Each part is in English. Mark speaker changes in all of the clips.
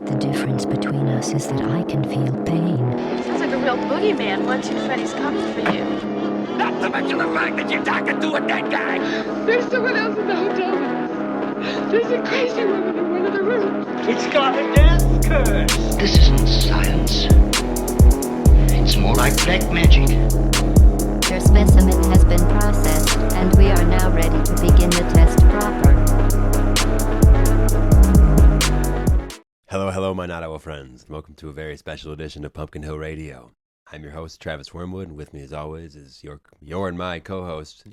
Speaker 1: The difference between us is that I can feel pain.
Speaker 2: Sounds like a real boogeyman. 1, 2, Freddy's coming for you.
Speaker 3: Not to mention the fact that you're talking to a dead guy.
Speaker 4: There's someone else in the hotel with us. There's a crazy woman in one of the rooms.
Speaker 3: It's got a death curse.
Speaker 5: This isn't science. It's more like black magic.
Speaker 1: Your specimen has been processed, and we are now ready to begin the test proper.
Speaker 6: Hello, my not-owl friends. Welcome to a very special edition of Pumpkin Hill Radio. I'm your host, Travis Wormwood, and with me, as always, is your and my co-host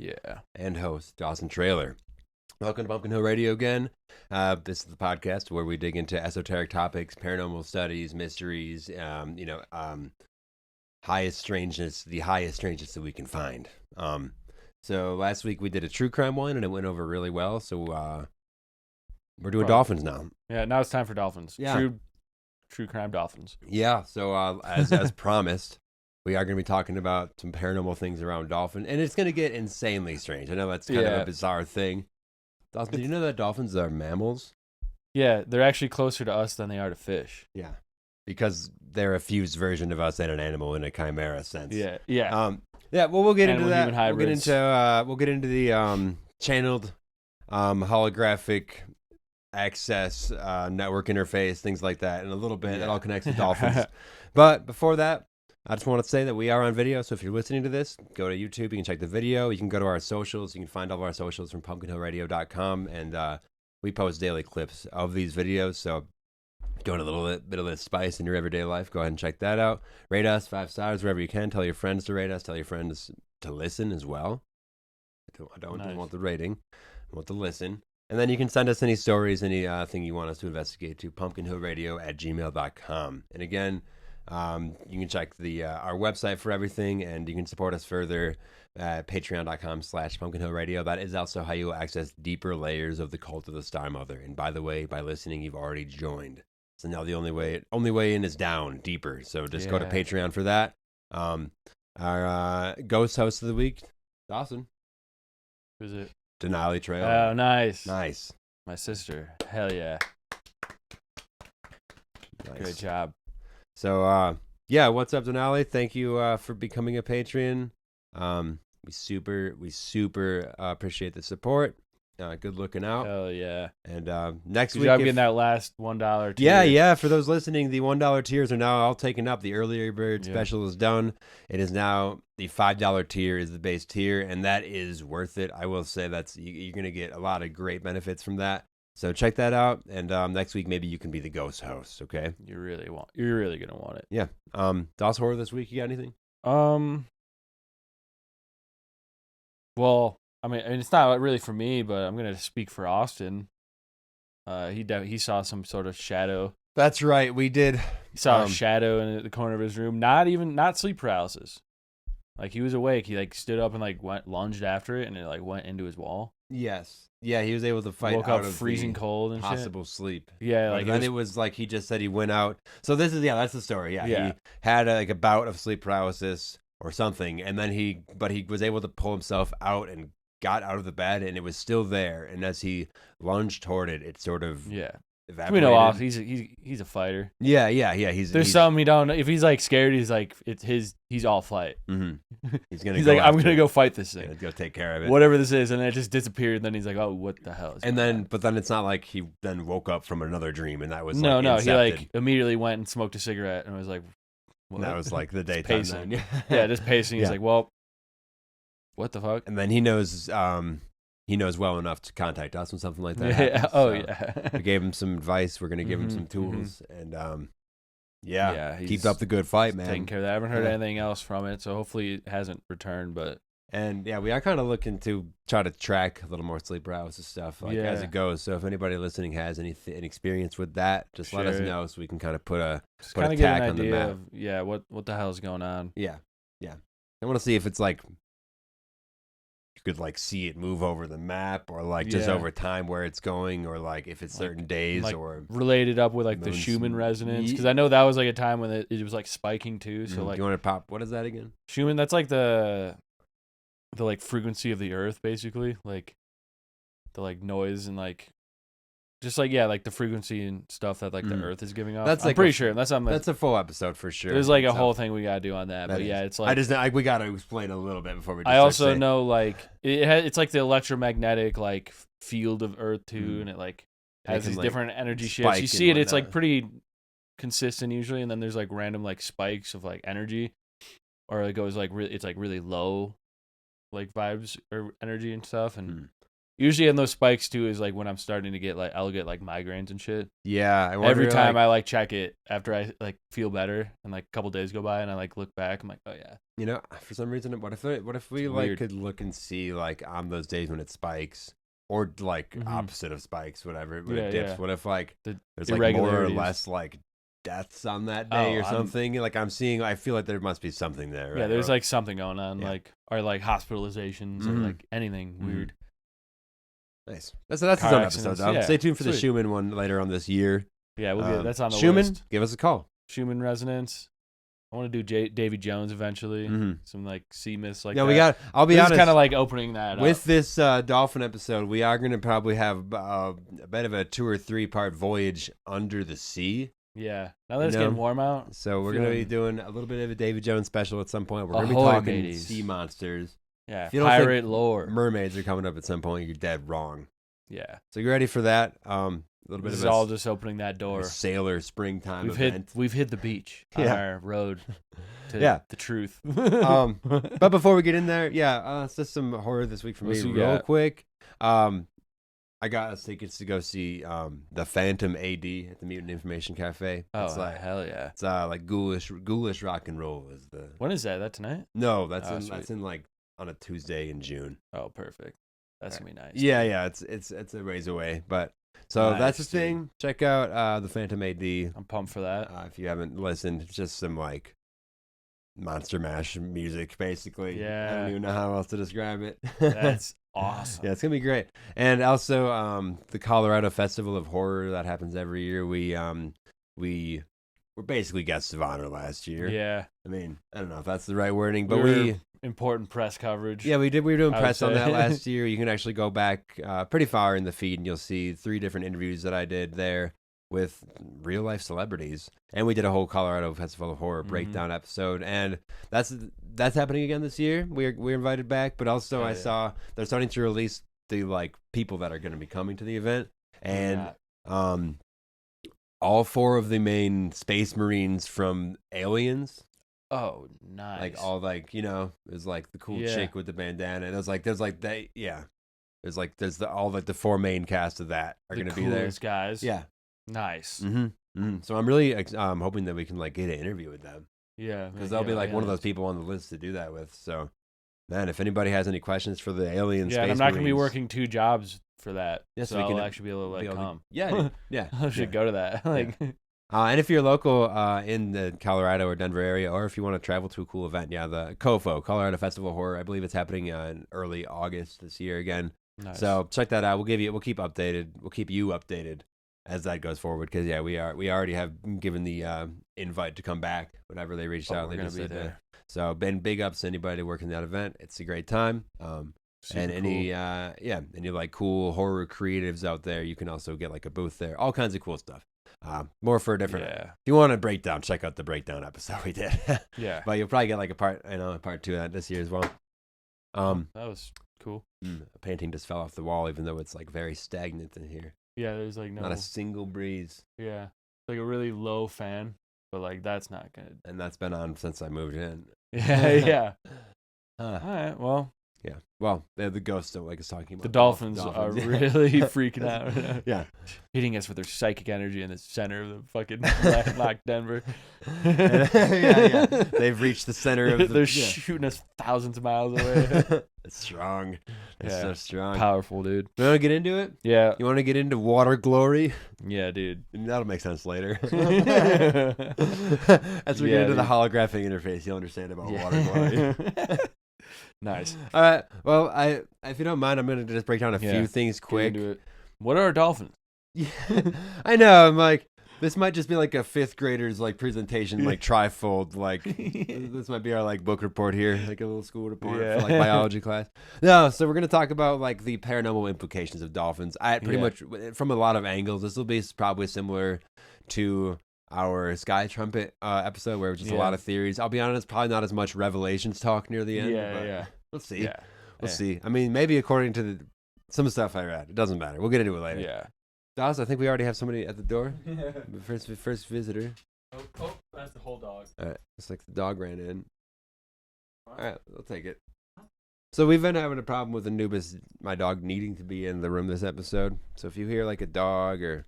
Speaker 6: and host, Dawson Trailer. Welcome to Pumpkin Hill Radio again. This is the podcast where we dig into esoteric topics, paranormal studies, mysteries, highest strangeness that we can find. So last week we did a true crime one, and it went over really well, so we're doing Dolphins now.
Speaker 7: Yeah, now it's time for Dolphins.
Speaker 6: Yeah.
Speaker 7: True crime Dolphins.
Speaker 6: Yeah, so as promised, we are going to be talking about some paranormal things around Dolphin, and it's going to get insanely strange. I know that's kind of a bizarre thing. Dawson, did you know that dolphins are mammals?
Speaker 7: Yeah, they're actually closer to us than they are to fish.
Speaker 6: Yeah, because they're a fused version of us and an animal in a chimera sense.
Speaker 7: Yeah.
Speaker 6: Well, we'll get into that.
Speaker 7: Hybrids.
Speaker 6: We'll get into the channeled holographic access network interface, things like that in a little bit. It all connects to dolphins. But before that, I just want to say that we are on video, so if you're listening to this, go to YouTube, you can check the video, you can go to our socials, you can find all of our socials from pumpkinhillradio.com, and we post daily clips of these videos, so if you want a little bit of spice in your everyday life, go ahead and check that out. Rate us 5 stars wherever you can. Tell your friends to rate us, tell your friends to listen as well. I don't want the rating, I want the listen. And then you can send us any stories, anything you want us to investigate to pumpkinhillradio@gmail.com. And again, you can check our website for everything, and you can support us further at patreon.com/pumpkinhillradio. That is also how you will access deeper layers of the cult of the Star Mother. And by the way, by listening, you've already joined. So now the only way in is down, deeper. So just go to Patreon for that. Our ghost host of the week, Dawson.
Speaker 7: Who's it?
Speaker 6: Denali Trail.
Speaker 7: Oh, nice.
Speaker 6: Nice.
Speaker 7: My sister. Hell yeah.
Speaker 6: Nice.
Speaker 7: Great job.
Speaker 6: So, what's up, Denali? Thank you for becoming a patron. We super appreciate the support. Good looking out.
Speaker 7: Hell yeah.
Speaker 6: And next
Speaker 7: Good
Speaker 6: week,
Speaker 7: job getting that last $1 tier.
Speaker 6: Yeah. For those listening, the $1 tiers are now all taken up. The earlier bird special is done. It is now the $5 tier is the base tier, and that is worth it. I will say you're going to get a lot of great benefits from that. So check that out, and next week maybe you can be the ghost host. Okay?
Speaker 7: You're really gonna want it.
Speaker 6: Yeah. DOS horror this week. You got anything?
Speaker 7: Well, I mean, it's not really for me, but I'm gonna speak for Austin. He saw some sort of shadow.
Speaker 6: That's right. We did.
Speaker 7: He saw a shadow in the corner of his room. Not sleep paralysis. Like, he was awake. He stood up and lunged after it, and it went into his wall.
Speaker 6: Yes. Yeah, he was able to fight
Speaker 7: Woke
Speaker 6: out
Speaker 7: up
Speaker 6: of
Speaker 7: freezing cold and
Speaker 6: possible sleep.
Speaker 7: Yeah,
Speaker 6: it was like he just said he went out. So this is that's the story. Yeah.
Speaker 7: Yeah.
Speaker 6: He had a bout of sleep paralysis or something, and then he was able to pull himself out and got out of the bed, and it was still there. And as he lunged toward it, it sort of evaporated.
Speaker 7: We know off. He's a fighter.
Speaker 6: Yeah. There's
Speaker 7: some he don't. If he's scared, he's all flight.
Speaker 6: Mm-hmm. He's
Speaker 7: I'm gonna go fight this thing.
Speaker 6: Go take care of it.
Speaker 7: Whatever this is, and then it just disappeared. And then he's like, oh, what the hell?
Speaker 6: But then it's not like he then woke up from another dream, and that was
Speaker 7: no.
Speaker 6: incepted.
Speaker 7: He immediately went and smoked a cigarette, and was like,
Speaker 6: what? That was like the daytime.
Speaker 7: Pacing. Just pacing. He's like, well, what the fuck?
Speaker 6: And then he knows well enough to contact us when something like that happens. We gave him some advice. We're going to give him some tools. And, keep up the good fight, man.
Speaker 7: Taking care of that. I haven't heard anything else from it, so hopefully it hasn't returned.
Speaker 6: And, we are kind of looking to try to track a little more sleep paralysis stuff as it goes. So if anybody listeling has any experience with that, just let us know so we can kind of put a tack on the map.
Speaker 7: What the hell is going on?
Speaker 6: Yeah. I want to see if it's you could see it move over the map, or just over time where it's going, or if it's certain days, or
Speaker 7: related up with the Schumann resonance, because I know that was a time when it was spiking too. So
Speaker 6: you want to pop? What is that again?
Speaker 7: Schumann. That's the frequency of the Earth, basically, the noise and just like the frequency and stuff that like the Earth is giving off.
Speaker 6: That's
Speaker 7: I'm
Speaker 6: like
Speaker 7: pretty sure that's something
Speaker 6: that's a full episode for sure.
Speaker 7: there's like a
Speaker 6: So,
Speaker 7: whole thing we gotta do on that. But
Speaker 6: is.
Speaker 7: yeah, it's
Speaker 6: I
Speaker 7: like
Speaker 6: just we gotta explain a little bit before we. Just
Speaker 7: I
Speaker 6: start
Speaker 7: also
Speaker 6: saying-
Speaker 7: know like it's like the electromagnetic like field of Earth too, and it like
Speaker 6: It
Speaker 7: has
Speaker 6: can,
Speaker 7: these
Speaker 6: like,
Speaker 7: different energy
Speaker 6: spike
Speaker 7: shifts. You
Speaker 6: and
Speaker 7: see it, it's like
Speaker 6: whatnot.
Speaker 7: pretty consistent usually, and then there's like random like spikes of like energy, or it goes like it's like really low, like vibes or energy and stuff, and usually in those spikes too is like when I'm starting to get like I'll get like migraines and shit.
Speaker 6: Yeah, I wonder,
Speaker 7: Every time
Speaker 6: like,
Speaker 7: I like check it after I like feel better, and like a couple days go by, and I like look back, I'm like, oh yeah.
Speaker 6: you know, for some reason, what if we
Speaker 7: It's
Speaker 6: like
Speaker 7: weird.
Speaker 6: could look and see like on those days when it spikes, or like opposite of spikes, whatever, when
Speaker 7: Yeah,
Speaker 6: it dips.
Speaker 7: yeah.
Speaker 6: What if like
Speaker 7: The
Speaker 6: there's like more or
Speaker 7: irregularities.
Speaker 6: less like deaths on that day
Speaker 7: Oh,
Speaker 6: or something? Like I feel like there must be something there. Right?
Speaker 7: Yeah, there's
Speaker 6: Or-
Speaker 7: like something going on,
Speaker 6: Yeah.
Speaker 7: like or like hospitalizations or
Speaker 6: Mhm.
Speaker 7: like anything
Speaker 6: Mhm.
Speaker 7: weird.
Speaker 6: nice. That's its
Speaker 7: Car
Speaker 6: own
Speaker 7: accidents,
Speaker 6: episode.
Speaker 7: yeah,
Speaker 6: Stay tuned for the
Speaker 7: sweet.
Speaker 6: Schumann one later on this year.
Speaker 7: Yeah, we'll get that's on the
Speaker 6: Schumann,
Speaker 7: list.
Speaker 6: give us a call.
Speaker 7: Schumann resonance. I want to do Davy Jones eventually.
Speaker 6: Mhm.
Speaker 7: Some like sea myths like
Speaker 6: Yeah,
Speaker 7: that.
Speaker 6: we got. I'll be
Speaker 7: This
Speaker 6: honest.
Speaker 7: is kind of like opening that
Speaker 6: With
Speaker 7: up.
Speaker 6: this dolphin episode, we are going to probably have a bit of a 2 or 3 part voyage under the sea.
Speaker 7: Yeah, now that it's
Speaker 6: You know?
Speaker 7: getting warm out.
Speaker 6: So we're going to be
Speaker 7: Feeling-
Speaker 6: doing a little bit of a David Jones special at some point. We're going to be
Speaker 7: Ahoy,
Speaker 6: talking
Speaker 7: mateys.
Speaker 6: sea monsters.
Speaker 7: Yeah,
Speaker 6: If you don't think
Speaker 7: pirate lore.
Speaker 6: Mermaids are coming up at some point. You're dead wrong.
Speaker 7: Yeah,
Speaker 6: So you ready for that? A little bit
Speaker 7: this
Speaker 6: of
Speaker 7: is all just opening that
Speaker 6: a
Speaker 7: door.
Speaker 6: sailor springtime
Speaker 7: We've
Speaker 6: event.
Speaker 7: hit the beach on
Speaker 6: Yeah.
Speaker 7: our road to
Speaker 6: Yeah.
Speaker 7: the truth.
Speaker 6: But before we get in there, it's just some horror this week for
Speaker 7: What's
Speaker 6: me,
Speaker 7: you
Speaker 6: real
Speaker 7: got?
Speaker 6: quick. I got us tickets to go see the Phantom AD at the Mutant Information Cafe.
Speaker 7: Oh
Speaker 6: It's like
Speaker 7: hell yeah!
Speaker 6: it's like ghoulish rock and roll is the
Speaker 7: When is that? That tonight?
Speaker 6: no that's
Speaker 7: Oh,
Speaker 6: in
Speaker 7: sweet.
Speaker 6: that's in like on a Tuesday in June.
Speaker 7: Oh, perfect. That's gonna be nice.
Speaker 6: Yeah, it's a ways away, but so that's the
Speaker 7: Nice, dude.
Speaker 6: thing. Check out the Phantom AD
Speaker 7: I'm pumped for that.
Speaker 6: if you haven't listened. It's just some like monster mash music, basically. I
Speaker 7: Yeah.
Speaker 6: don't even know how else to describe it.
Speaker 7: That's awesome.
Speaker 6: Yeah, it's gonna be great. And also, the Colorado Festival of Horror that happens every year. We were basically guests of honor last year.
Speaker 7: Yeah.
Speaker 6: I mean, I don't know if that's the right wording, but
Speaker 7: We
Speaker 6: we
Speaker 7: were important press coverage.
Speaker 6: yeah we did. We were doing
Speaker 7: I would
Speaker 6: press on
Speaker 7: say.
Speaker 6: that last year. You can actually go back pretty far in the feed, and you'll see 3 different interviews that I did there with real life celebrities, and we did a whole Colorado Festival of Horror breakdown episode, and that's happening again this year. We're invited back, but also
Speaker 7: Oh,
Speaker 6: I
Speaker 7: yeah.
Speaker 6: saw they're starting to release the like people that are going to be coming to the event, and all 4 of the main space marines from Aliens,
Speaker 7: Oh, nice.
Speaker 6: like all like there's like the cool
Speaker 7: Yeah.
Speaker 6: chick with the bandana. There's all like the 4 main cast of that are
Speaker 7: the
Speaker 6: going to be there.
Speaker 7: coolest guys.
Speaker 6: Yeah.
Speaker 7: Nice.
Speaker 6: So I'm really hoping that we can like get an interview with them,
Speaker 7: Yeah.
Speaker 6: because they'll be like one of those people on the list to do that with. So, man, if anybody has any questions for the alien
Speaker 7: Yeah,
Speaker 6: space
Speaker 7: and I'm not gonna be
Speaker 6: Marines,
Speaker 7: working 2 jobs for that.
Speaker 6: Yes,
Speaker 7: so
Speaker 6: we can
Speaker 7: I'll actually be able to like
Speaker 6: be able to-
Speaker 7: come.
Speaker 6: Yeah, yeah.
Speaker 7: I should go to that. Like,
Speaker 6: And if you're local in the Colorado or Denver area, or if you want to travel to a cool event, the COFO, Colorado Festival of Horror, I believe it's happening in early August this year again.
Speaker 7: nice.
Speaker 6: So check that out. We'll keep updated. We'll keep you updated as that goes forward, because we already have given the invite to come back whenever they reached out.
Speaker 7: we're
Speaker 6: They
Speaker 7: gonna
Speaker 6: just
Speaker 7: be
Speaker 6: said
Speaker 7: there.
Speaker 6: so big ups to anybody working that event. It's a great time.
Speaker 7: Super
Speaker 6: And any any like cool horror creatives out there, you can also get like a booth there. All kinds of cool stuff. More for a different.
Speaker 7: Yeah.
Speaker 6: If you want a breakdown, check out the breakdown episode we did.
Speaker 7: Yeah.
Speaker 6: But you'll probably get like a part 2 of that this year as well.
Speaker 7: That was cool.
Speaker 6: A painting just fell off the wall, even though it's like very stagnant in here.
Speaker 7: Yeah, there's like
Speaker 6: Not a single breeze,
Speaker 7: yeah, like a really low fan, but like that's not good.
Speaker 6: and that's been on since I moved in.
Speaker 7: Yeah, yeah.
Speaker 6: Huh.
Speaker 7: All right, well,
Speaker 6: Yeah. Well, the ghosts don't like us talking about
Speaker 7: the Dolphins are
Speaker 6: yeah.
Speaker 7: really freaking out.
Speaker 6: Yeah.
Speaker 7: Hitting us with their psychic energy in the center of the fucking lock Denver.
Speaker 6: yeah. They've reached the center of the.
Speaker 7: They're shooting us thousands of miles away.
Speaker 6: It's strong. It's
Speaker 7: Yeah.
Speaker 6: so strong.
Speaker 7: Powerful, dude.
Speaker 6: You want to get into it?
Speaker 7: Yeah.
Speaker 6: You want to get into water glory?
Speaker 7: Yeah, dude.
Speaker 6: That'll make sense later. As we
Speaker 7: Yeah,
Speaker 6: get into the
Speaker 7: dude.
Speaker 6: holographic interface, you'll understand about water glory.
Speaker 7: Nice.
Speaker 6: All right. Well, if you don't mind, I'm gonna just break down a
Speaker 7: Yeah.
Speaker 6: few things
Speaker 7: Get
Speaker 6: quick.
Speaker 7: into it. What are dolphins?
Speaker 6: Yeah. I know. I'm like, This might just be like a fifth grader's like presentation, like trifold. Like this might be our like book report here, like a little school report for like biology class. No, so we're gonna talk about like the paranormal implications of dolphins. I pretty much from a lot of angles. This will be probably similar to our Sky Trumpet episode, where it was just a lot of theories. I'll be honest, probably not as much revelations talk near the end. But let's see.
Speaker 7: Yeah.
Speaker 6: We'll see. I mean, maybe according to some stuff I read, it doesn't matter. We'll get into it later.
Speaker 7: Yeah.
Speaker 6: Dawes, I think we already have somebody at the door. First visitor.
Speaker 7: Oh, that's the whole dog.
Speaker 6: All right, looks like the dog ran in. All right, I'll take it. So we've been having a problem with Anubis, my dog, needing to be in the room this episode. So if you hear like a dog or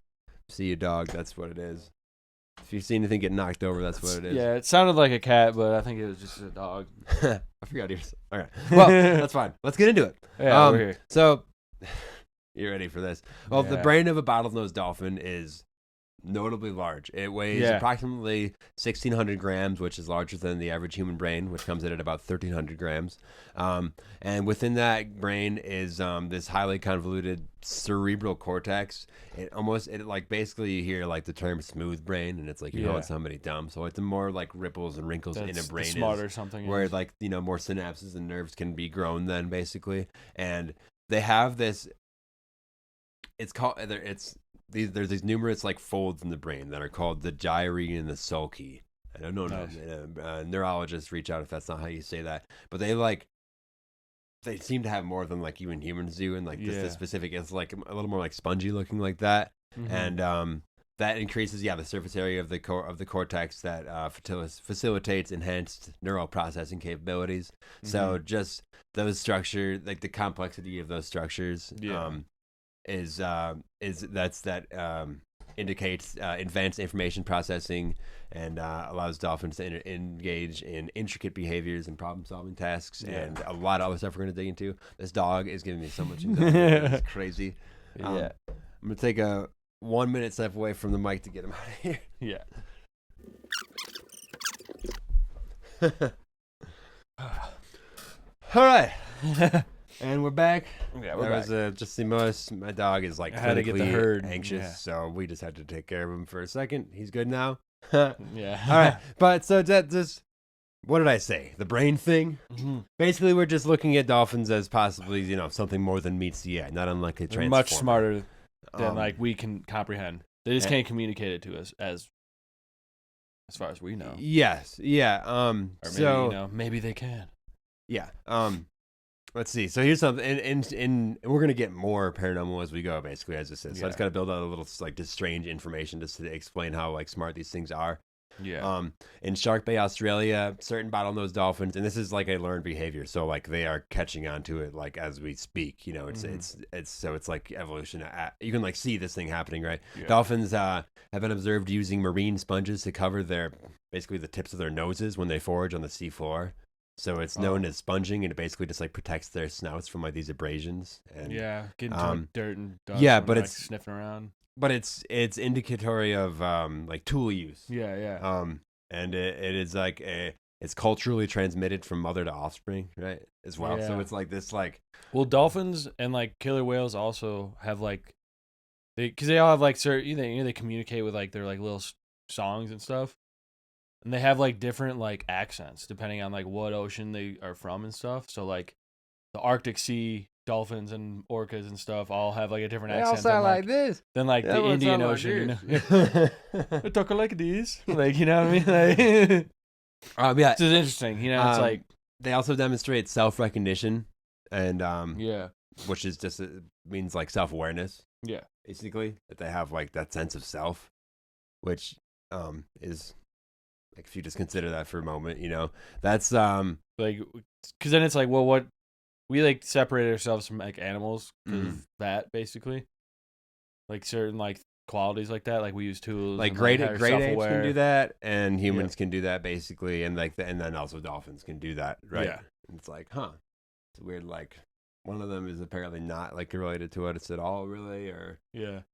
Speaker 6: see a dog, that's what it is. If you see anything get knocked over, that's what it is.
Speaker 7: Yeah, it sounded like a cat, but I think it was just a dog.
Speaker 6: I forgot yours. All right. Well, that's fine. Let's get into it.
Speaker 7: Yeah, we're here.
Speaker 6: So, you ready for this? Well, the brain of a bottlenose dolphin is notably large. It weighs approximately 1,600 grams, which is larger than the average human brain, which comes in at about 1,300 grams. And within that brain is this highly convoluted cerebral cortex. It like basically you hear like the term smooth brain, and it's like you know it's somebody dumb. So it's more like ripples and wrinkles in a brain,
Speaker 7: smart or something,
Speaker 6: where like more synapses and nerves can be grown then basically, and they have this. It's called there's these numerous like folds in the brain that are called the gyri and the sulci. I don't know. Nice. Neurologists reach out if that's not how you say that, but they seem to have more than like even humans do, and like this specific is like a little more like spongy looking like that, and that increases the surface area of the cortex that facilitates enhanced neural processing capabilities. So just those structures, like the complexity of those structures, indicates advanced information processing and allows dolphins to engage in intricate behaviors and problem-solving tasks and a lot of other stuff we're going to dig into. This dog is giving me so much anxiety. It's crazy. I'm going to take a 1 minute step away from the mic to get him out of here.
Speaker 7: Yeah.
Speaker 6: All right. And we're back.
Speaker 7: Yeah, we're back.
Speaker 6: Just the most. My dog is like clinically anxious, so we just had to take care of him for a second. He's good now.
Speaker 7: Yeah.
Speaker 6: All right. But so just what did I say? The brain thing. Basically, we're just looking at dolphins as possibly something more than meets the eye, not unlike a transformer.
Speaker 7: Much smarter than like we can comprehend. They just can't communicate it to us as far as we know.
Speaker 6: Yes. Yeah.
Speaker 7: Or maybe maybe they can.
Speaker 6: Yeah. Let's see. So here's something, and we're gonna get more paranormal as we go, basically, as this is. So I just gotta build out a little like just strange information just to explain how like smart these things are.
Speaker 7: Yeah.
Speaker 6: In Shark Bay, Australia, certain bottlenose dolphins, and this is like a learned behavior, so like they are catching on to it like as we speak. It's like evolution. You can like see this thing happening, right? Yeah. Dolphins have been observed using marine sponges to cover basically the tips of their noses when they forage on the seafloor. So it's known as sponging, and it basically just like protects their snouts from like these abrasions. And,
Speaker 7: getting to like dirt and dust.
Speaker 6: But it's
Speaker 7: sniffing around.
Speaker 6: But it's indicatory of like tool use.
Speaker 7: Yeah.
Speaker 6: And it is like it's culturally transmitted from mother to offspring, right? As well.
Speaker 7: Yeah.
Speaker 6: So it's like this like.
Speaker 7: Well, dolphins and like killer whales also have like because they all have like certain they communicate with like their like little songs and stuff. And they have like different like accents depending on like what ocean they are from and stuff. So like the Arctic Sea dolphins and orcas and stuff all have like a different accent.
Speaker 6: They all sound like this.
Speaker 7: Than like the Indian Ocean, They talk like this. Like what I mean? Like,
Speaker 6: yeah.
Speaker 7: It's just interesting. It's like
Speaker 6: they also demonstrate self-recognition and which is just means like self-awareness.
Speaker 7: Yeah.
Speaker 6: Basically, that they have like that sense of self, which is. Like if you just consider that for a moment, that's
Speaker 7: like because then it's like, well, what we like separate ourselves from like animals because of that basically, like certain like qualities like that, like we use tools.
Speaker 6: Like great apes can do that, and humans can do that basically, and like and then also dolphins can do that, right?
Speaker 7: Yeah,
Speaker 6: and it's like, it's weird. Like one of them is apparently not like related to us at all, really, or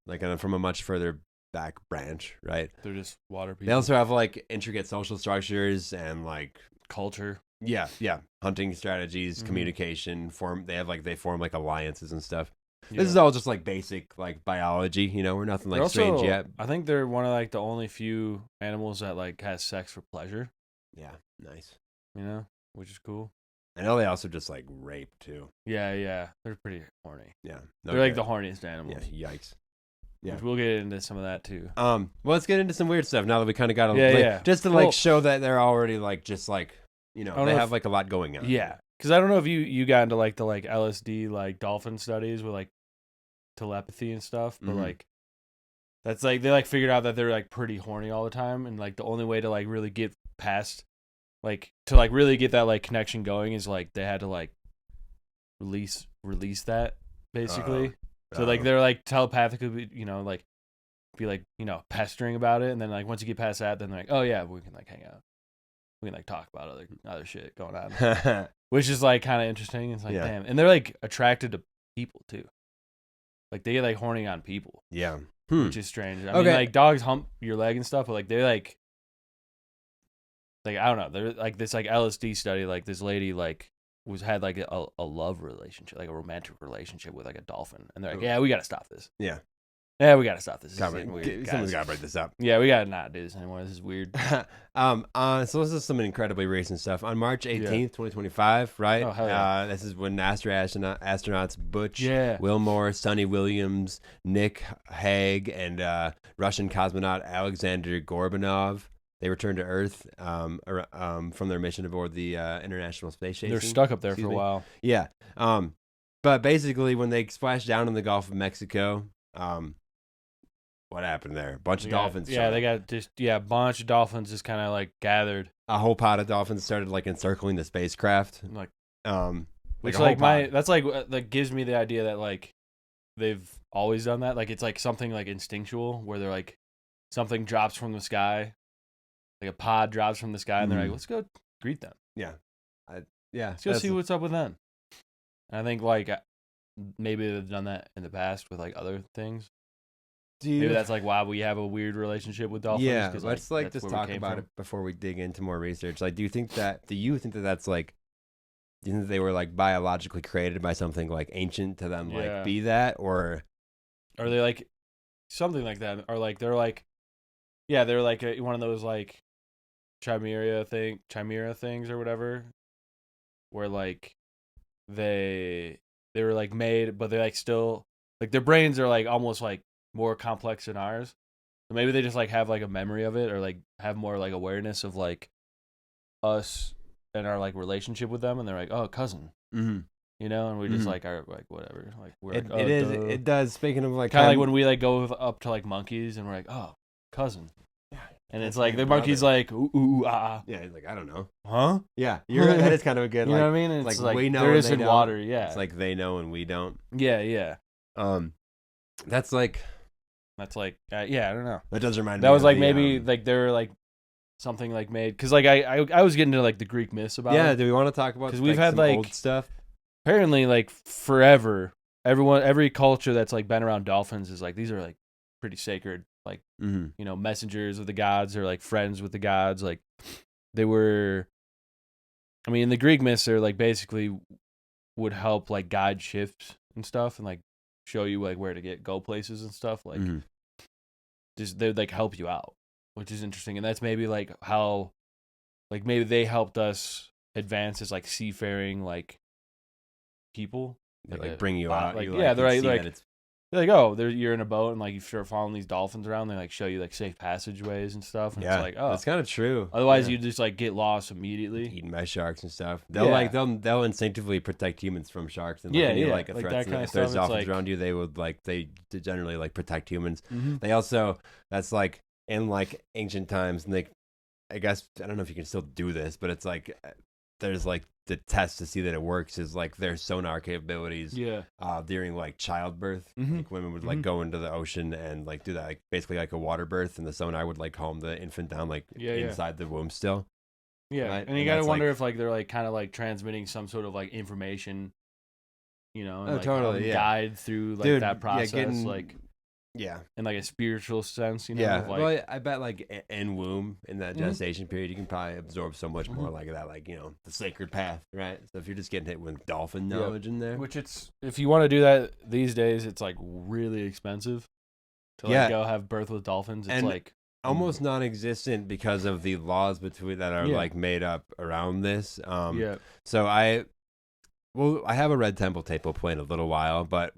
Speaker 6: like from a much further back branch, right?
Speaker 7: They're just water people.
Speaker 6: They also have like intricate social structures and like
Speaker 7: culture.
Speaker 6: Yeah. Hunting strategies, communication, they form like alliances and stuff. This is all just like basic like biology, you know. We're nothing like
Speaker 7: They're
Speaker 6: strange
Speaker 7: also,
Speaker 6: yet.
Speaker 7: I think they're one of like the only few animals that like has sex for pleasure.
Speaker 6: Yeah, nice.
Speaker 7: You know, which is cool.
Speaker 6: I know they also just like rape too.
Speaker 7: Yeah, they're pretty horny.
Speaker 6: Yeah,
Speaker 7: They're like the horniest animals.
Speaker 6: Yeah, yikes. Yeah,
Speaker 7: Which we'll get into some of that too.
Speaker 6: Well, let's get into some weird stuff now that we kind of got a just to
Speaker 7: Well,
Speaker 6: like show that they're already like just like you know they have like a lot going on.
Speaker 7: Yeah, because I don't know if you got into like the like LSD like dolphin studies with like telepathy and stuff, but like that's like they like figured out that they're like pretty horny all the time, and like the only way to like really get past like to like really get that like connection going is like they had to like release that basically. So like they're like telepathically, you know, like be like, you know, pestering about it, and then like once you get past that, then they're like, oh yeah, we can like hang out, we can like talk about other shit going on, which is like kind of interesting. It's like damn, and they're like attracted to people too, like they get like horny on people, which is strange. I mean, like dogs hump your leg and stuff, but like they're like I don't know, they're like this like LSD study, like this lady like had like a love relationship, like a romantic relationship with like a dolphin, and they're like, yeah, we gotta stop this. Yeah, we gotta stop this.
Speaker 6: Someone's gotta break this up.
Speaker 7: Yeah, we gotta not do this anymore. This is weird.
Speaker 6: So this is some incredibly recent stuff. On March 18th, 2025, right?
Speaker 7: Oh, hell yeah.
Speaker 6: This is when astronauts Butch Wilmore, Sonny Williams, Nick Hague, and Russian cosmonaut Alexander Gorbanov, they returned to Earth from their mission aboard the International Space Station.
Speaker 7: They're stuck up there for a while.
Speaker 6: Yeah. But basically, when they splashed down in the Gulf of Mexico, what happened there? A bunch of dolphins.
Speaker 7: Yeah, they got just a bunch of dolphins just kind of like gathered.
Speaker 6: A whole pod of dolphins started like encircling the spacecraft.
Speaker 7: Like,
Speaker 6: which
Speaker 7: like that's like that gives me the idea that like they've always done that. Like it's like something like instinctual where they're like something drops from the sky. Like a pod drops from the sky, and they're like, "Let's go greet them." Yeah, Let's go see what's up with them. And I think like maybe they've done that in the past with like other things. Maybe that's like why we have a weird relationship with dolphins.
Speaker 6: Yeah, let's like just talk about it before we dig into more research. Like, do you think that that's like? Do you think that they were like biologically created by something like ancient to them, like be that, or
Speaker 7: are they like something like that, or like they're like, they're like one of those like. Chimera things or whatever, where like they were like made, but they like still like their brains are like almost like more complex than ours. So maybe they just like have like a memory of it, or like have more like awareness of like us and our like relationship with them, and they're like, oh, cousin, you know, and we just like are like whatever, like we're
Speaker 6: it does. Speaking of like
Speaker 7: kind of like when we like go up to like monkeys and we're like, oh, cousin. And it's like the monkey's like ooh ah.
Speaker 6: Yeah, he's like I don't know.
Speaker 7: Huh?
Speaker 6: Yeah, you're right. That is kind of a good.
Speaker 7: You
Speaker 6: like,
Speaker 7: know what I mean? It's
Speaker 6: like we know
Speaker 7: there is
Speaker 6: in
Speaker 7: water. Yeah,
Speaker 6: it's like they know and we don't.
Speaker 7: Yeah.
Speaker 6: That's like
Speaker 7: I don't know.
Speaker 6: That does remind me.
Speaker 7: That was like
Speaker 6: the,
Speaker 7: maybe like they're like something like made because like I was getting into like the Greek myths about.
Speaker 6: Yeah,
Speaker 7: it.
Speaker 6: do we want to talk about?
Speaker 7: Because we've had like
Speaker 6: old stuff.
Speaker 7: Apparently, like forever, every culture that's like been around dolphins is like these are like pretty sacred. Like, you know, messengers of the gods or like friends with the gods. Like they were, I mean, in the Greek myths, they're like basically would help like guide ships and stuff and like show you like where to go places and stuff. Like just they'd like help you out, which is interesting. And that's maybe like how, like maybe they helped us advance as like seafaring like people.
Speaker 6: Like bring you out.
Speaker 7: Like,
Speaker 6: they're
Speaker 7: right. Like, they're like, oh, you're in a boat and like you start following these dolphins around. They like show you like safe passageways and stuff. And it's like, oh,
Speaker 6: that's kind of true.
Speaker 7: Otherwise, you just like get lost immediately,
Speaker 6: eaten by sharks and stuff. They'll instinctively protect humans from sharks. And like, a threat. If there's dolphins around you, they would like they generally like protect humans. They also that's like in like ancient times, and I guess I don't know if you can still do this, but it's like there's like the test to see that it works is like their sonar capabilities during like childbirth. Like women would like go into the ocean and like do that, like basically like a water birth, and the sonar would like calm the infant down like inside the womb still. Right?
Speaker 7: And you gotta wonder if like they're like kind of like transmitting some sort of like information, you know, and, like,
Speaker 6: totally,
Speaker 7: guide through like that process.
Speaker 6: Yeah.
Speaker 7: in like a spiritual sense, you know.
Speaker 6: Yeah.
Speaker 7: of, like,
Speaker 6: Well, I bet like in womb in that
Speaker 7: Mhm.
Speaker 6: gestation period, you can probably absorb so much more like that, like, the sacred path, right? So if you're just getting hit with dolphin knowledge in there.
Speaker 7: which it's if you want to do that these days, it's like really expensive to like
Speaker 6: Yeah.
Speaker 7: go have birth with dolphins. It's
Speaker 6: And
Speaker 7: like
Speaker 6: almost non-existent because of the laws between that are
Speaker 7: Yeah.
Speaker 6: like made up around this.
Speaker 7: yeah,
Speaker 6: So I have a Red Temple tape we'll play in a little while, but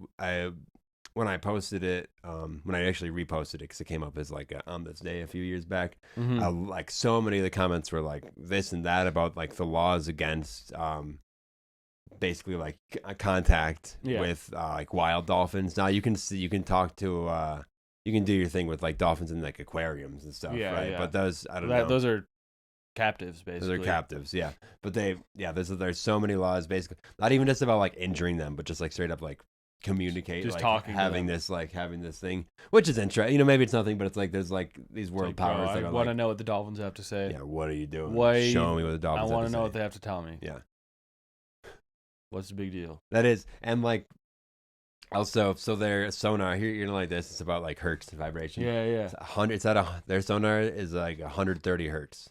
Speaker 6: when I posted it, when I actually reposted it because it came up as like on this day a few years back,
Speaker 7: Mhm.
Speaker 6: like so many of the comments were like this and that about like the laws against basically like contact
Speaker 7: Yeah.
Speaker 6: with like wild dolphins. Now you can talk to you can do your thing with like dolphins in like aquariums and stuff,
Speaker 7: Yeah,
Speaker 6: right?
Speaker 7: yeah.
Speaker 6: But those I don't know.
Speaker 7: those are captives basically.
Speaker 6: Those are captives, yeah. But there's so many laws basically. Not even just about like injuring them, but just like straight up like communicate,
Speaker 7: Just
Speaker 6: like
Speaker 7: talking to
Speaker 6: having
Speaker 7: them.
Speaker 6: having this thing, which is interesting. Maybe it's nothing, but it's like there's like these
Speaker 7: It's
Speaker 6: world
Speaker 7: like, bro,
Speaker 6: powers
Speaker 7: I
Speaker 6: that are
Speaker 7: want to
Speaker 6: like,
Speaker 7: know what the dolphins have to say.
Speaker 6: yeah, what are you doing?
Speaker 7: Why-
Speaker 6: Show me what the
Speaker 7: I
Speaker 6: dolphins.
Speaker 7: want
Speaker 6: have
Speaker 7: to know
Speaker 6: say.
Speaker 7: what they have to tell me.
Speaker 6: Yeah,
Speaker 7: What's the big deal?
Speaker 6: that is, and like also, so their sonar here, you're gonna like this. It's about like hertz vibration.
Speaker 7: Yeah, yeah.
Speaker 6: It's 100. Their sonar is like 130 hertz,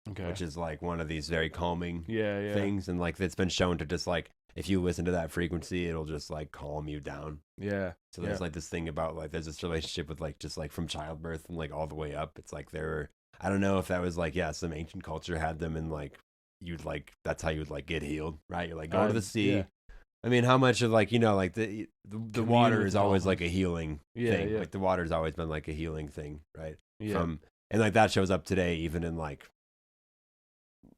Speaker 7: Okay.
Speaker 6: which is like one of these very calming
Speaker 7: yeah, yeah.
Speaker 6: things, and like it's been shown to just like if you listen to that frequency, it'll just like calm you down.
Speaker 7: Yeah.
Speaker 6: So there's like this thing about like there's this relationship with like just like from childbirth and like all the way up. It's like I don't know if that was like some ancient culture had them and like you'd like that's how you'd like get healed, right? You're like go to the sea.
Speaker 7: Yeah.
Speaker 6: I mean, how much of like like the
Speaker 7: Commune
Speaker 6: water
Speaker 7: with
Speaker 6: is always like a
Speaker 7: dolphins.
Speaker 6: healing
Speaker 7: Yeah,
Speaker 6: thing.
Speaker 7: yeah.
Speaker 6: Like the water's always been like a healing thing, right?
Speaker 7: Yeah.
Speaker 6: And like that shows up today even in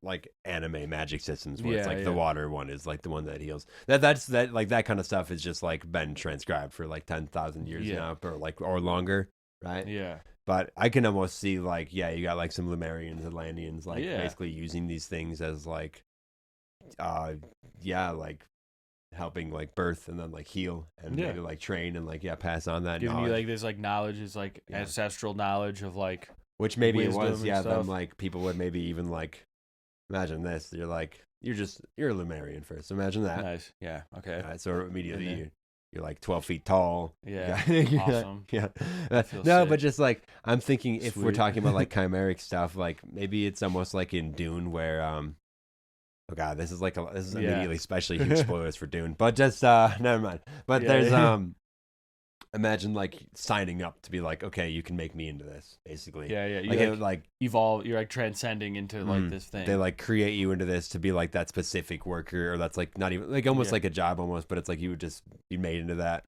Speaker 6: like anime magic systems where it's
Speaker 7: Yeah,
Speaker 6: like the
Speaker 7: yeah.
Speaker 6: water one is like the one that heals. That's like that kind of stuff is just like been transcribed for like 10,000 years
Speaker 7: Yeah.
Speaker 6: now or longer, right?
Speaker 7: Yeah.
Speaker 6: But I can almost see like you got like some Lemurians, Atlanteans like
Speaker 7: Yeah.
Speaker 6: basically using these things as like like helping like birth and then like heal and
Speaker 7: Yeah.
Speaker 6: maybe like train and like pass on that
Speaker 7: Giving you
Speaker 6: knowledge.
Speaker 7: like this like knowledge is like
Speaker 6: Yeah.
Speaker 7: ancestral knowledge of like
Speaker 6: Which maybe it
Speaker 7: wisdom
Speaker 6: was,
Speaker 7: and
Speaker 6: them
Speaker 7: stuff.
Speaker 6: like people would maybe even like imagine this. You're like you're a Lemurian first. Imagine that.
Speaker 7: nice. Yeah. Okay.
Speaker 6: Right, so immediately
Speaker 7: And then-
Speaker 6: you're like 12 feet tall.
Speaker 7: Yeah.
Speaker 6: You're
Speaker 7: Awesome.
Speaker 6: Yeah.
Speaker 7: Feel
Speaker 6: No,
Speaker 7: sick.
Speaker 6: but just like I'm thinking if we're
Speaker 7: Sweet.
Speaker 6: talking about like chimeric stuff, like maybe it's almost like in Dune where oh god, this is
Speaker 7: Yeah.
Speaker 6: immediately especially huge spoilers for Dune. But just never mind. But
Speaker 7: Yeah,
Speaker 6: there's
Speaker 7: yeah.
Speaker 6: imagine like signing up to be like, okay, you can make me into this, basically.
Speaker 7: Yeah. Yeah. You
Speaker 6: Like,
Speaker 7: like,
Speaker 6: it would, like
Speaker 7: evolve. You're like transcending into like
Speaker 6: Mhm.
Speaker 7: this thing.
Speaker 6: they like create you into this to be like that specific worker, or that's like not even like almost
Speaker 7: Yeah.
Speaker 6: like a job almost, but it's like you would just be made into that.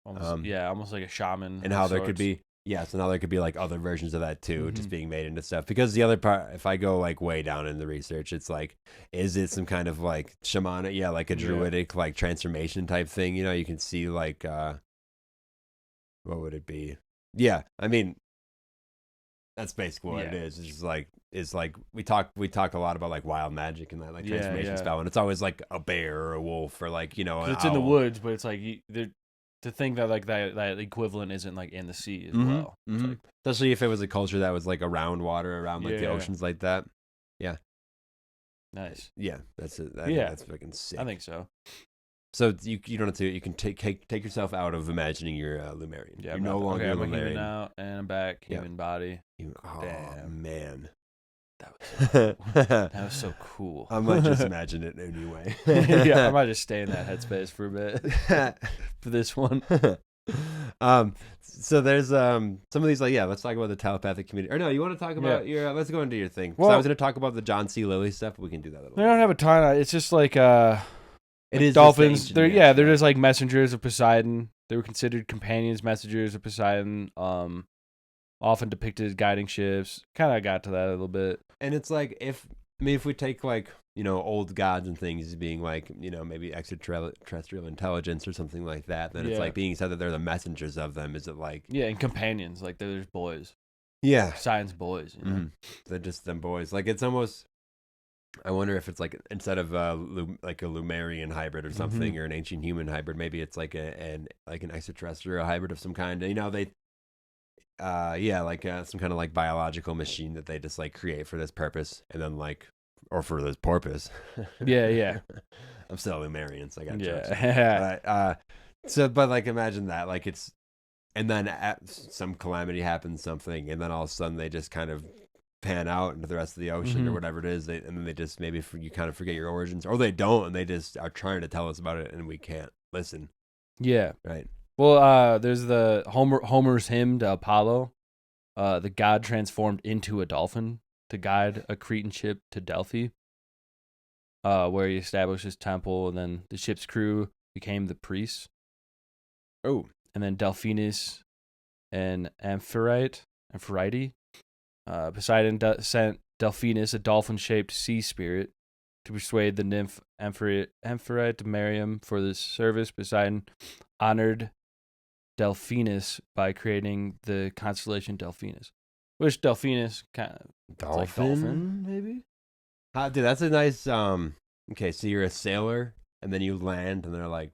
Speaker 7: almost, almost like a shaman.
Speaker 6: And
Speaker 7: of
Speaker 6: how there could
Speaker 7: sorts.
Speaker 6: be so now there could be like other versions of that too, just
Speaker 7: Mhm.
Speaker 6: being made into stuff. Because the other part, if I go like way down in the research, it's like, is it some kind of like shamanic, like a
Speaker 7: Yeah.
Speaker 6: druidic like transformation type thing? You can see like what would it be? Yeah, I mean that's basically what it
Speaker 7: Yeah.
Speaker 6: is. It's like we talk a lot about like wild magic and that like
Speaker 7: Yeah,
Speaker 6: transformation
Speaker 7: yeah.
Speaker 6: spell, and it's always like a bear or a wolf or like
Speaker 7: 'Cause
Speaker 6: an
Speaker 7: it's in the
Speaker 6: owl.
Speaker 7: woods, but it's like to think that like that equivalent isn't like in the sea as well. It's
Speaker 6: Mhm.
Speaker 7: like,
Speaker 6: Especially if it was a culture that was like around water, around like the
Speaker 7: Yeah.
Speaker 6: oceans like that.
Speaker 7: nice.
Speaker 6: Yeah, that's it.
Speaker 7: Yeah.
Speaker 6: That's fucking sick.
Speaker 7: I think so.
Speaker 6: So you don't have to. You can take yourself out of imagining you're Lemurian.
Speaker 7: Yeah.
Speaker 6: You're
Speaker 7: I'm
Speaker 6: no
Speaker 7: not-
Speaker 6: longer
Speaker 7: okay,
Speaker 6: a
Speaker 7: I'm a human
Speaker 6: Lemurian.
Speaker 7: now, and I'm back.
Speaker 6: Yeah.
Speaker 7: Human body.
Speaker 6: Oh
Speaker 7: Damn.
Speaker 6: man,
Speaker 7: That was that
Speaker 6: I
Speaker 7: was so cool.
Speaker 6: might just imagine it anyway.
Speaker 7: yeah, I might just stay in that headspace for a bit for this one.
Speaker 6: So there's some of these like let's talk about the telepathic community. Or no, you want to talk about your let's go into your thing. So I
Speaker 7: Well-
Speaker 6: was going to talk about the John C. Lilly stuff, but we can do that a little.
Speaker 7: They don't have a ton. It's just like
Speaker 6: It is just
Speaker 7: dolphins.
Speaker 6: ancient
Speaker 7: They're
Speaker 6: myths,
Speaker 7: they're
Speaker 6: right?
Speaker 7: just like messengers of Poseidon. They were considered companions, messengers of Poseidon. Often depicted as guiding ships. Kind of got to that a little bit.
Speaker 6: And it's like if we take like old gods and things as being like maybe extraterrestrial intelligence or something like that, then it's
Speaker 7: Yeah.
Speaker 6: like being said that they're the messengers of them. Is it like
Speaker 7: Yeah, and companions. Like there's boys,
Speaker 6: yeah,
Speaker 7: science boys. You know?
Speaker 6: mhm. They're just them boys. Like it's almost. I wonder if it's like instead of like a Lemurian hybrid or something, or an ancient human hybrid, maybe it's like an extraterrestrial hybrid of some kind. They like some kind of like biological machine that they just like create for this purpose, and then like or for this purpose.
Speaker 7: Yeah, yeah.
Speaker 6: I'm still a Lemurian, so I got jokes.
Speaker 7: Yeah.
Speaker 6: But, but like imagine that, like it's and then some calamity happens, something, and then all of a sudden they just kind of pan out into the rest of the ocean or whatever it is, and then they just maybe you kind of forget your origins, or they don't, and they just are trying to tell us about it, and we can't listen.
Speaker 7: Yeah.
Speaker 6: Right.
Speaker 7: Well, there's the Homer's hymn to Apollo. The god transformed into a dolphin to guide a Cretan ship to Delphi, where he established his temple, and then the ship's crew became the priests.
Speaker 6: Oh.
Speaker 7: And then Delphinus and Amphitrite. Poseidon sent Delphinus, a dolphin-shaped sea spirit, to persuade the nymph Amphitrite to marry him. For this service, Poseidon honored Delphinus by creating the constellation Delphinus, which Delphinus kind of dolphin, maybe.
Speaker 6: Dude, that's a nice. Okay, so you're a sailor, and then you land, and they're like,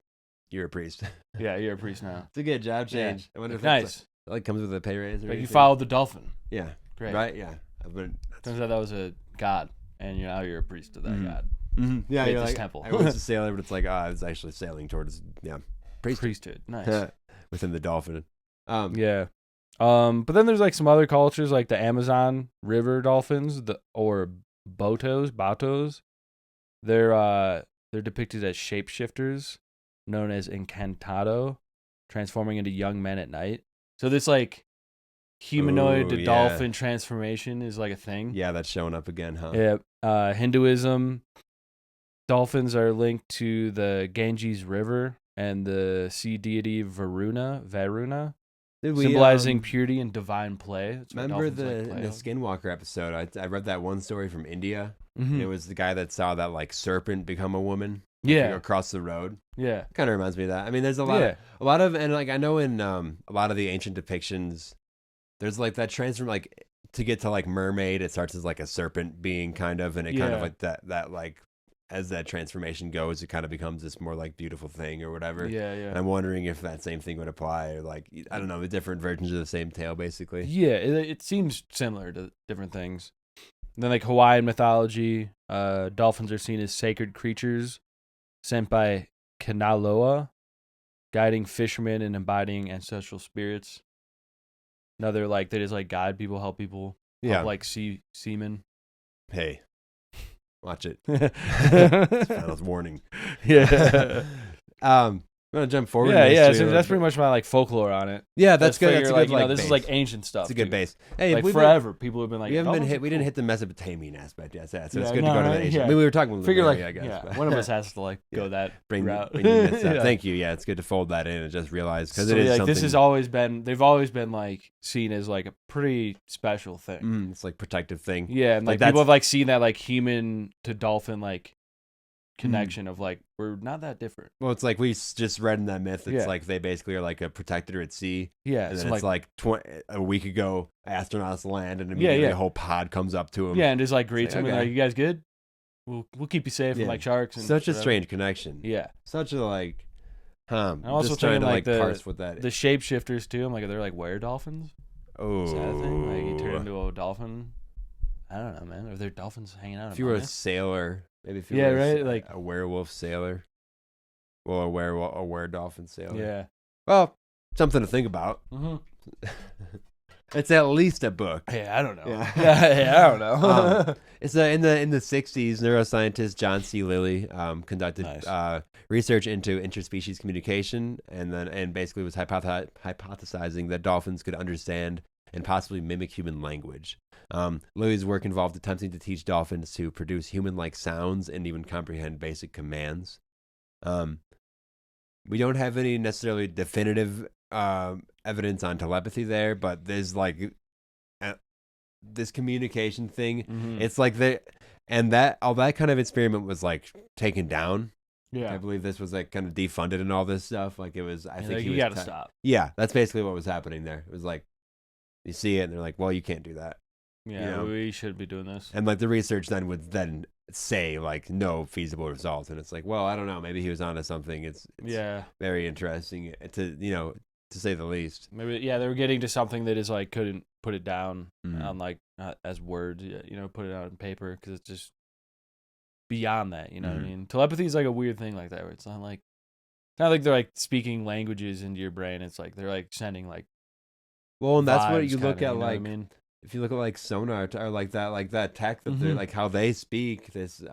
Speaker 6: "You're a priest."
Speaker 7: Yeah, you're a priest now.
Speaker 6: It's a good job change.
Speaker 7: Yeah.
Speaker 6: I wonder if
Speaker 7: Nice.
Speaker 6: it like comes with a pay raise. Or
Speaker 7: Like you
Speaker 6: anything.
Speaker 7: followed the dolphin.
Speaker 6: Yeah.
Speaker 7: Great.
Speaker 6: Right. Yeah. But
Speaker 7: Turns out that was a god, and now you're a priest of that god.
Speaker 6: yeah,
Speaker 7: Made
Speaker 6: you're
Speaker 7: this
Speaker 6: like
Speaker 7: temple.
Speaker 6: I was a sailor, but it's like I was actually sailing towards
Speaker 7: Priesthood. Nice.
Speaker 6: within the dolphin.
Speaker 7: Yeah. But then there's like some other cultures, like the Amazon River dolphins, or Batos. They're depicted as shapeshifters, known as Encantado, transforming into young men at night. So this like humanoid to dolphin transformation is like a thing.
Speaker 6: Yeah, that's showing up again, huh?
Speaker 7: Yeah. Hinduism, dolphins are linked to the Ganges River and the sea deity Varuna, symbolizing purity and divine play. That's what
Speaker 6: remember
Speaker 7: dolphins
Speaker 6: the
Speaker 7: play on.
Speaker 6: Skinwalker episode? I read that one story from India.
Speaker 7: Mhm.
Speaker 6: And it was the guy that saw that like serpent become a woman.
Speaker 7: Yeah.
Speaker 6: Across the road.
Speaker 7: Yeah.
Speaker 6: Kind of reminds me of that. I mean, there's a lot of, and like I know in a lot of the ancient depictions, there's like that transform, like to get to like mermaid, it starts as like a serpent being kind of, and it kind of like that like as that transformation goes, it kind of becomes this more like beautiful thing or whatever.
Speaker 7: Yeah.
Speaker 6: And I'm wondering if that same thing would apply, or like I don't know, the different versions of the same tale, basically.
Speaker 7: Yeah, it seems similar to different things. And then like Hawaiian mythology, dolphins are seen as sacred creatures sent by Kanaloa, guiding fishermen and embodying ancestral spirits. Another like they just like guide people, help people, help, like seamen.
Speaker 6: Hey, watch it. Finals warning.
Speaker 7: Yeah.
Speaker 6: I'm gonna jump forward.
Speaker 7: Yeah. So that's pretty much my like folklore on it.
Speaker 6: Yeah, that's good. That's a
Speaker 7: like,
Speaker 6: good, like,
Speaker 7: this
Speaker 6: base.
Speaker 7: is like ancient stuff.
Speaker 6: It's a good
Speaker 7: dude.
Speaker 6: base. Hey,
Speaker 7: like forever, people have been like,
Speaker 6: we didn't hit the Mesopotamian aspect yet, so it's good to go to the Asian.
Speaker 7: Yeah.
Speaker 6: I mean, we were talking about
Speaker 7: Figure
Speaker 6: Lemuria,
Speaker 7: like,
Speaker 6: I guess.
Speaker 7: yeah, one of us has to like go that
Speaker 6: bring
Speaker 7: route.
Speaker 6: the myths up.
Speaker 7: Yeah.
Speaker 6: Thank you. Yeah, it's good to fold that in and just realize because
Speaker 7: So,
Speaker 6: it is
Speaker 7: like,
Speaker 6: something.
Speaker 7: this has always been. They've always been like seen as like a pretty special thing.
Speaker 6: It's like protective thing.
Speaker 7: Yeah, and like people have like seen that like human to dolphin like connection of like we're not that different.
Speaker 6: Well, it's like we just read in that myth. It's like they basically are like a protector at sea.
Speaker 7: Yeah,
Speaker 6: and
Speaker 7: so
Speaker 6: then it's like a week ago, astronauts land and immediately a whole pod comes up to them.
Speaker 7: Yeah, and just like greets them and
Speaker 6: okay.
Speaker 7: like, you guys good? We'll keep you safe from like sharks. And
Speaker 6: such a
Speaker 7: whatever.
Speaker 6: strange connection.
Speaker 7: Yeah,
Speaker 6: such a like. I'm
Speaker 7: also
Speaker 6: just trying to
Speaker 7: like
Speaker 6: parse what that is.
Speaker 7: The shapeshifters too. I'm like, are they like were dolphins?
Speaker 6: Oh,
Speaker 7: is that a thing? Like you turn into a dolphin? I don't know, man. Are there dolphins hanging out?
Speaker 6: If you were a sailor, maybe if you were
Speaker 7: like
Speaker 6: a werewolf sailor. Well, a were-dolphin sailor.
Speaker 7: Yeah.
Speaker 6: Well, something to think about.
Speaker 7: Mm-hmm.
Speaker 6: It's at least a book.
Speaker 7: Yeah, I don't know.
Speaker 6: Yeah,
Speaker 7: I don't know.
Speaker 6: It's in the 60s. Neuroscientist John C. Lilly conducted research into interspecies communication, and basically was hypothesizing that dolphins could understand and possibly mimic human language. Lilly's work involved attempting to teach dolphins to produce human-like sounds and even comprehend basic commands. We don't have any necessarily definitive evidence on telepathy there, but there's like this communication thing.
Speaker 7: Mm-hmm.
Speaker 6: It's like all that kind of experiment was like taken down.
Speaker 7: Yeah,
Speaker 6: I believe this was like kind of defunded and all this stuff. Like it was. I think
Speaker 7: you got to stop.
Speaker 6: Yeah, that's basically what was happening there. It was like you see it and they're like, well, you can't do that.
Speaker 7: Yeah,
Speaker 6: you know?
Speaker 7: we should be doing this.
Speaker 6: And like the research then would then say like no feasible results, and it's like, well, I don't know, maybe he was onto something. It's very interesting to say the least.
Speaker 7: Maybe they were getting to something that is like couldn't put it down on like as words, put it out on paper because it's just beyond that. You know what I mean? Telepathy is like a weird thing like that where it's not like not like they're like speaking languages into your brain. It's like they're like sending like
Speaker 6: Well, and that's what
Speaker 7: vibes
Speaker 6: you look
Speaker 7: kinda,
Speaker 6: at,
Speaker 7: you know what I
Speaker 6: like,
Speaker 7: mean?
Speaker 6: if you look at like sonar or like that tech that they're like how they speak this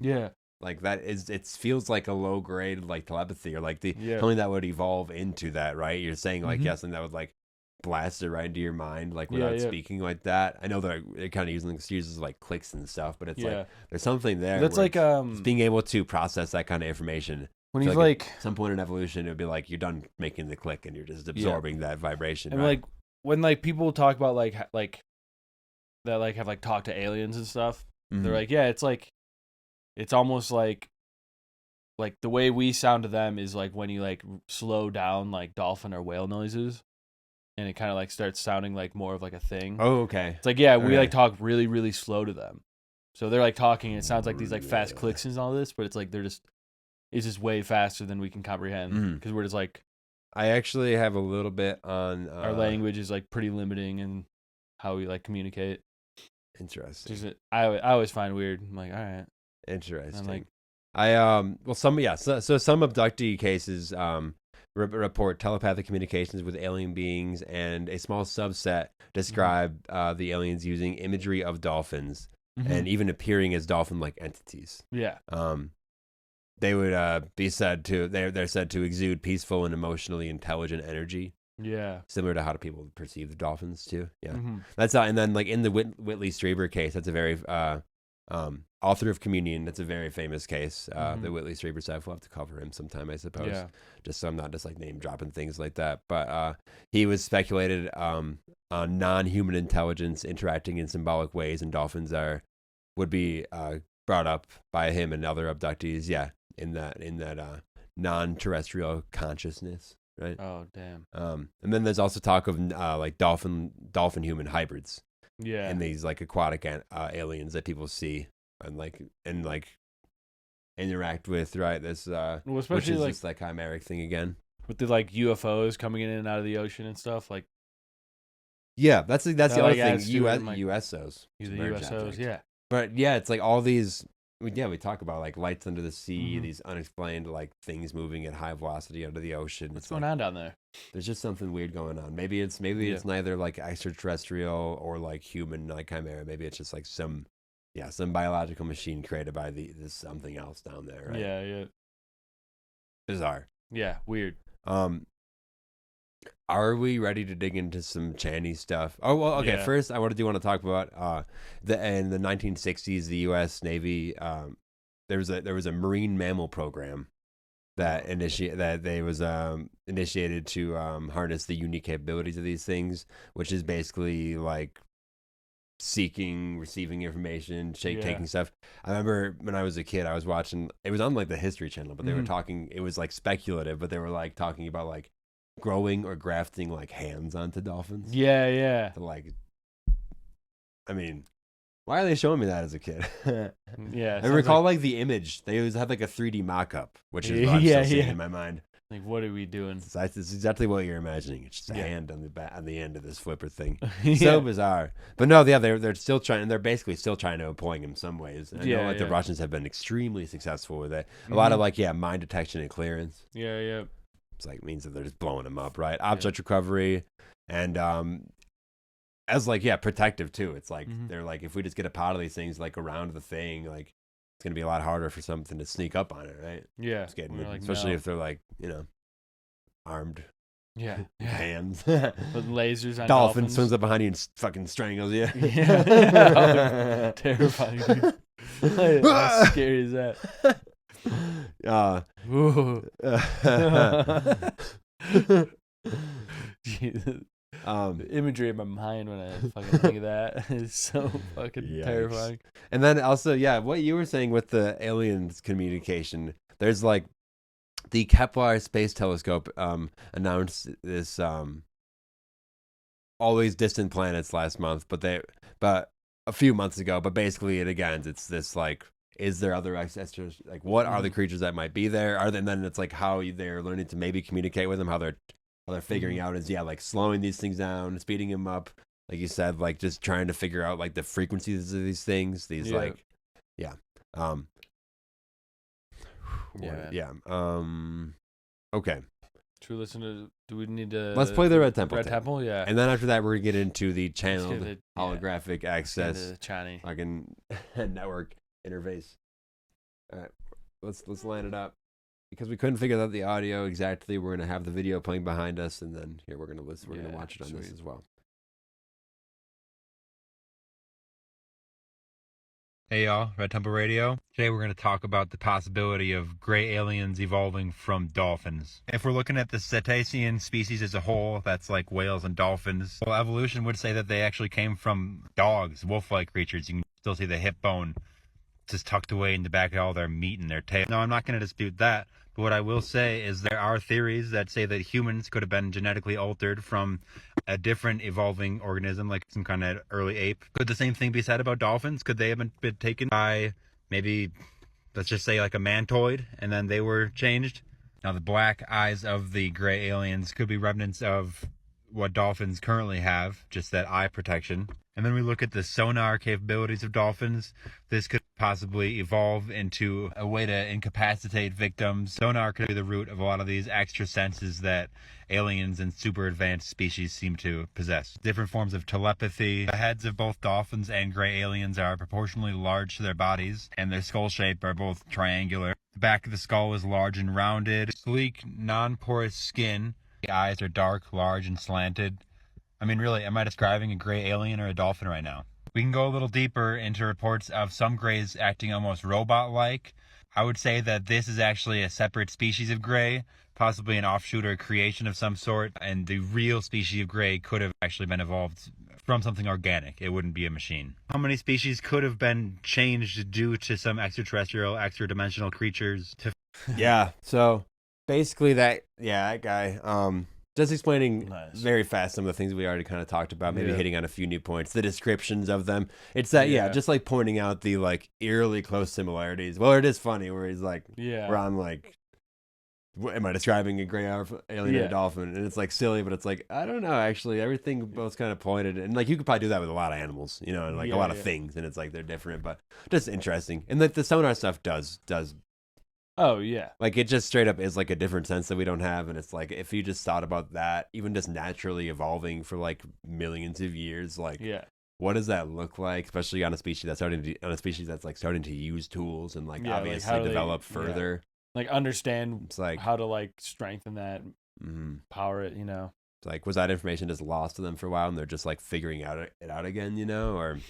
Speaker 7: Yeah.
Speaker 6: like that is it feels like a low grade like telepathy or like
Speaker 7: Yeah.
Speaker 6: something that would evolve into that, right? You're saying like something that would like blast it right into your mind like without speaking like that. I know they're kind of using excuses like clicks and stuff, but it's like there's something there.
Speaker 7: That's
Speaker 6: where
Speaker 7: like
Speaker 6: it's being able to process that kind of information.
Speaker 7: when
Speaker 6: I
Speaker 7: he's
Speaker 6: feel
Speaker 7: like
Speaker 6: at some point in evolution, it would be like you're done making the click and you're just absorbing that vibration.
Speaker 7: and
Speaker 6: right?
Speaker 7: like when like people talk about like that like have like talked to aliens and stuff. They're like, yeah, it's almost like the way we sound to them is like when you like slow down like dolphin or whale noises, and it kind of like starts sounding like more of like a thing.
Speaker 6: Oh, okay.
Speaker 7: It's like, yeah, we like talk really, really slow to them. So they're like talking, and it sounds like these like fast clicks and all this, but it's like it's just way faster than we can comprehend because we're just like.
Speaker 6: I actually have a little bit on
Speaker 7: Our language is like pretty limiting in how we like communicate.
Speaker 6: Interesting.
Speaker 7: I always find weird. I'm like, all right.
Speaker 6: Interesting.
Speaker 7: I'm like,
Speaker 6: so some abductee cases report telepathic communications with alien beings, and a small subset describe the aliens using imagery of dolphins and even appearing as dolphin-like entities.
Speaker 7: Yeah.
Speaker 6: They would be said to they're said to exude peaceful and emotionally intelligent energy.
Speaker 7: Yeah.
Speaker 6: Similar to how do people perceive the dolphins too. Yeah. That's how, and then like in the Whitley Strieber case, that's a very author of Communion. That's a very famous case. The Whitley Strieber stuff. We'll have to cover him sometime, I suppose.
Speaker 7: Yeah.
Speaker 6: Just so I'm not just like name dropping things like that. But he was speculated on non-human intelligence interacting in symbolic ways, and dolphins would be brought up by him and other abductees. Yeah, in that non-terrestrial consciousness. Right.
Speaker 7: Oh damn.
Speaker 6: And then there's also talk of like dolphin human hybrids.
Speaker 7: Yeah.
Speaker 6: And these like aquatic aliens that people see and interact with. Right. This
Speaker 7: well,
Speaker 6: which
Speaker 7: especially
Speaker 6: is
Speaker 7: like
Speaker 6: this like chimeric thing again.
Speaker 7: with the like UFOs coming in and out of the ocean and stuff. Like
Speaker 6: yeah, that's the other
Speaker 7: like,
Speaker 6: thing.
Speaker 7: adds to it, like,
Speaker 6: USOs.
Speaker 7: the
Speaker 6: Submerged
Speaker 7: USOs.
Speaker 6: objects.
Speaker 7: Yeah.
Speaker 6: But yeah, it's like all these. We talk about like lights under the sea,
Speaker 7: Mm-hmm.
Speaker 6: these unexplained like things moving at high velocity under the ocean.
Speaker 7: What's
Speaker 6: It's
Speaker 7: going
Speaker 6: like,
Speaker 7: on down there?
Speaker 6: There's just something weird going on. Maybe it's neither like extraterrestrial or like human like chimera. Maybe it's just like some biological machine created by this something else down there. Right?
Speaker 7: Yeah. Yeah.
Speaker 6: Bizarre.
Speaker 7: Yeah. Weird.
Speaker 6: Are we ready to dig into some CHANI stuff? Oh well, okay.
Speaker 7: Yeah.
Speaker 6: First, I want to talk about in the 1960s, the U.S. Navy there was a marine mammal program that initiated to harness the unique capabilities of these things, which is basically like seeking, receiving information, taking stuff. I remember when I was a kid, I was watching. It was on like the History Channel, but they were talking. It was like speculative, but they were like talking about like growing or grafting like hands onto dolphins.
Speaker 7: Yeah. Yeah.
Speaker 6: To, like, I mean, why are they showing me that as a kid?
Speaker 7: Yeah.
Speaker 6: I recall like the image. They always had like a 3D mock-up, which is what I'm still seeing in my mind.
Speaker 7: Like, what are we doing?
Speaker 6: It's exactly what you're imagining. It's just a hand on the end of this flipper thing.
Speaker 7: Yeah.
Speaker 6: So bizarre. But no, yeah, they're still trying. They're basically still trying to employ him in some ways. I know like the Russians have been extremely successul with it. A lot of like mine detection and clearance.
Speaker 7: Yeah. Yeah.
Speaker 6: It's like means that they're just blowing them up, right? Object recovery, and as like protective too. It's like they're like if we just get a pot of these things like around the thing, like it's gonna be a lot harder for something to sneak up on it, right?
Speaker 7: Yeah.
Speaker 6: Especially if they're like armed.
Speaker 7: Yeah.
Speaker 6: Hands.
Speaker 7: With lasers on
Speaker 6: Dolphin swings up behind you and fucking strangles you.
Speaker 7: Yeah. Terrifying. How scary is that? Jesus. The imagery in my mind when I fucking think of that is so fucking terrifying.
Speaker 6: And then also, what you were saying with the aliens communication, there's like the Kepler Space Telescope announced this always distant planets last month, but a few months ago, but basically it's this like, is there other ancestors? Like, what are the creatures that might be there? And then it's like how they're learning to maybe communicate with them, how they're figuring out is like slowing these things down, speeding them up, like you said, like just trying to figure out like the frequencies of these things. Okay.
Speaker 7: Should we listen to? Do we need to?
Speaker 6: Let's play the Red Temple.
Speaker 7: Red Temple, yeah.
Speaker 6: And then after that, we're gonna get into the
Speaker 7: Let's
Speaker 6: channeled
Speaker 7: get it,
Speaker 6: holographic access,
Speaker 7: the CHANI.
Speaker 6: fucking network interface. All right, let's line it up because we couldn't figure out the audio exactly. We're gonna have the video playing behind us, and then here we're gonna listen. We're gonna watch it on this as well.
Speaker 8: Hey y'all, Red Temple Radio. Today we're going to talk about the possibility of gray aliens evolving from dolphins. If we're looking at the cetacean species as a whole, that's like whales and dolphins, well, evolution would say that they actually came from dogs, wolf-like creatures. You can still see the hip bone just tucked away in the back of all their meat and their tail. No, I'm not going to dispute that. But what I will say is there are theories that say that humans could have been genetically altered from a different evolving organism, like some kind of early ape. Could the same thing be said about dolphins? Could they have been taken by maybe, let's just say like a mantoid, and then they were changed? Now the black eyes of the gray aliens could be remnants of what dolphins currently have, just that eye protection. And then we look at the sonar capabilities of dolphins. This could possibly evolve into a way to incapacitate victims. Sonar could be the root of a lot of these extra senses that aliens and super advanced species seem to possess. Different forms of telepathy. The heads of both dolphins and gray aliens are proportionally large to their bodies, and their skull shape are both triangular. The back of the skull is large and rounded. Sleek, non-porous skin. The eyes are dark, large, and slanted. I mean, really, am I describing a gray alien or a dolphin right now? We can go a little deeper into reports of some grays acting almost robot-like. I would say that this is actually a separate species of gray, possibly an offshoot or a creation of some sort, and the real species of gray could have actually been evolved from something organic. It wouldn't be a machine. How many species could have been changed due to some extraterrestrial, extra-dimensional creatures?
Speaker 6: Yeah, so basically that guy, just explaining very fast some of the things we already kind of talked about, maybe hitting on a few new points, the descriptions of them. It's that, just like pointing out the like eerily close similarities. Well, it is funny where he's like, where I'm like, am I describing a gray alien or a dolphin? And it's like silly, but it's like, I don't know, actually, everything both kind of pointed. And like, you could probably do that with a lot of animals, you know, and like a lot of things. And it's like, they're different, but just interesting. And the sonar stuff does.
Speaker 7: Oh, yeah.
Speaker 6: Like, it just straight up is, like, a different sense that we don't have, and it's like, if you just thought about that, even just naturally evolving for, like, millions of years, like, what does that look like, especially on a species that's starting to use tools and, like, obviously like develop further.
Speaker 7: Like, understand
Speaker 6: it's like,
Speaker 7: how to, like, strengthen that, power it, you know?
Speaker 6: It's like, was that information just lost to them for a while, and they're just, like, figuring it out again, you know, or...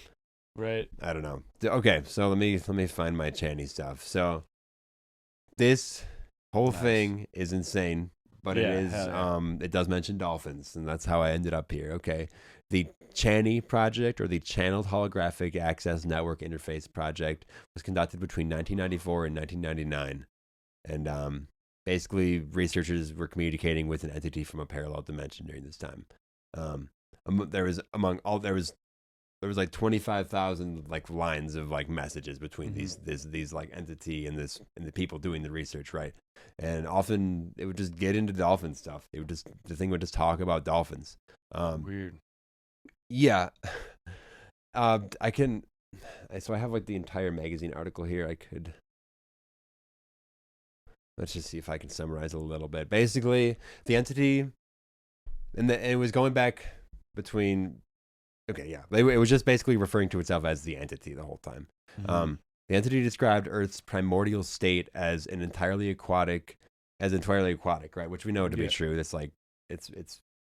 Speaker 7: Right.
Speaker 6: I don't know. Okay, so let me find my CHANI stuff. So... This whole thing is insane, but it does mention dolphins, and that's how I ended up here. Okay. The CHANI Project, or the Channeled Holographic Access Network Interface Project, was conducted between 1994 and 1999. And basically, researchers were communicating with an entity from a parallel dimension during this time. There was like 25,000 like lines of like messages between these like entity and the people doing the research, right? And often it would just get into dolphin stuff. The thing would just talk about dolphins.
Speaker 7: Weird.
Speaker 6: Yeah. So I have like the entire magazine article here. Let's just see if I can summarize a little bit. Basically, the entity, and it was going back between. Okay, yeah. It was just basically referring to itself as the entity the whole time. The entity described Earth's primordial state as entirely aquatic, right? Which we know to be true. It's like it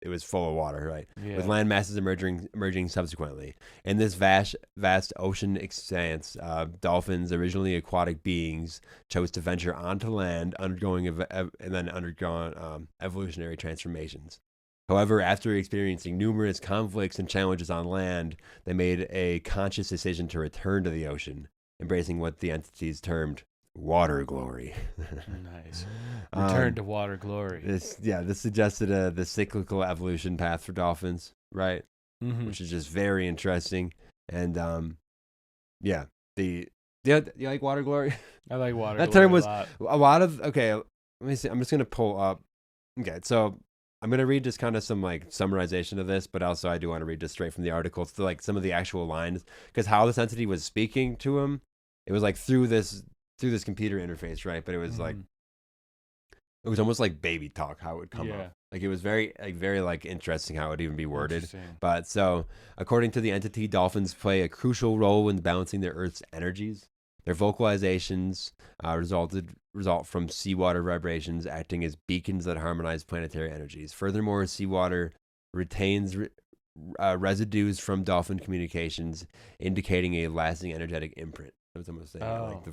Speaker 6: was full of water, right? Yeah. With land masses emerging subsequently. In this vast ocean expanse, dolphins, originally aquatic beings, chose to venture onto land, undergoing evolutionary transformations. However, after experiencing numerous conflicts and challenges on land, they made a conscious decision to return to the ocean, embracing what the entities termed water glory.
Speaker 7: Nice. Return to water glory.
Speaker 6: This suggested the cyclical evolution path for dolphins, right? Which is just very interesting. And you like water glory?
Speaker 7: I like water
Speaker 6: that
Speaker 7: glory
Speaker 6: term was
Speaker 7: a
Speaker 6: lot of, okay, let me see. I'm just going to pull up. Okay, so I'm going to read just kind of some like summarization of this, but also I do want to read just straight from the article to like some of the actual lines, because how this entity was speaking to him, it was like through this computer interface, right? But it was like, It was almost like baby talk how it would come
Speaker 7: Yeah.
Speaker 6: up. Like it was very interesting how it would even be worded.
Speaker 7: Interesting.
Speaker 6: But so, according to the entity, dolphins play a crucial role in balancing their Earth's energies. Their vocalizations result from seawater vibrations acting as beacons that harmonize planetary energies. Furthermore, seawater retains residues from dolphin communications, indicating a lasting energetic imprint. I was almost saying like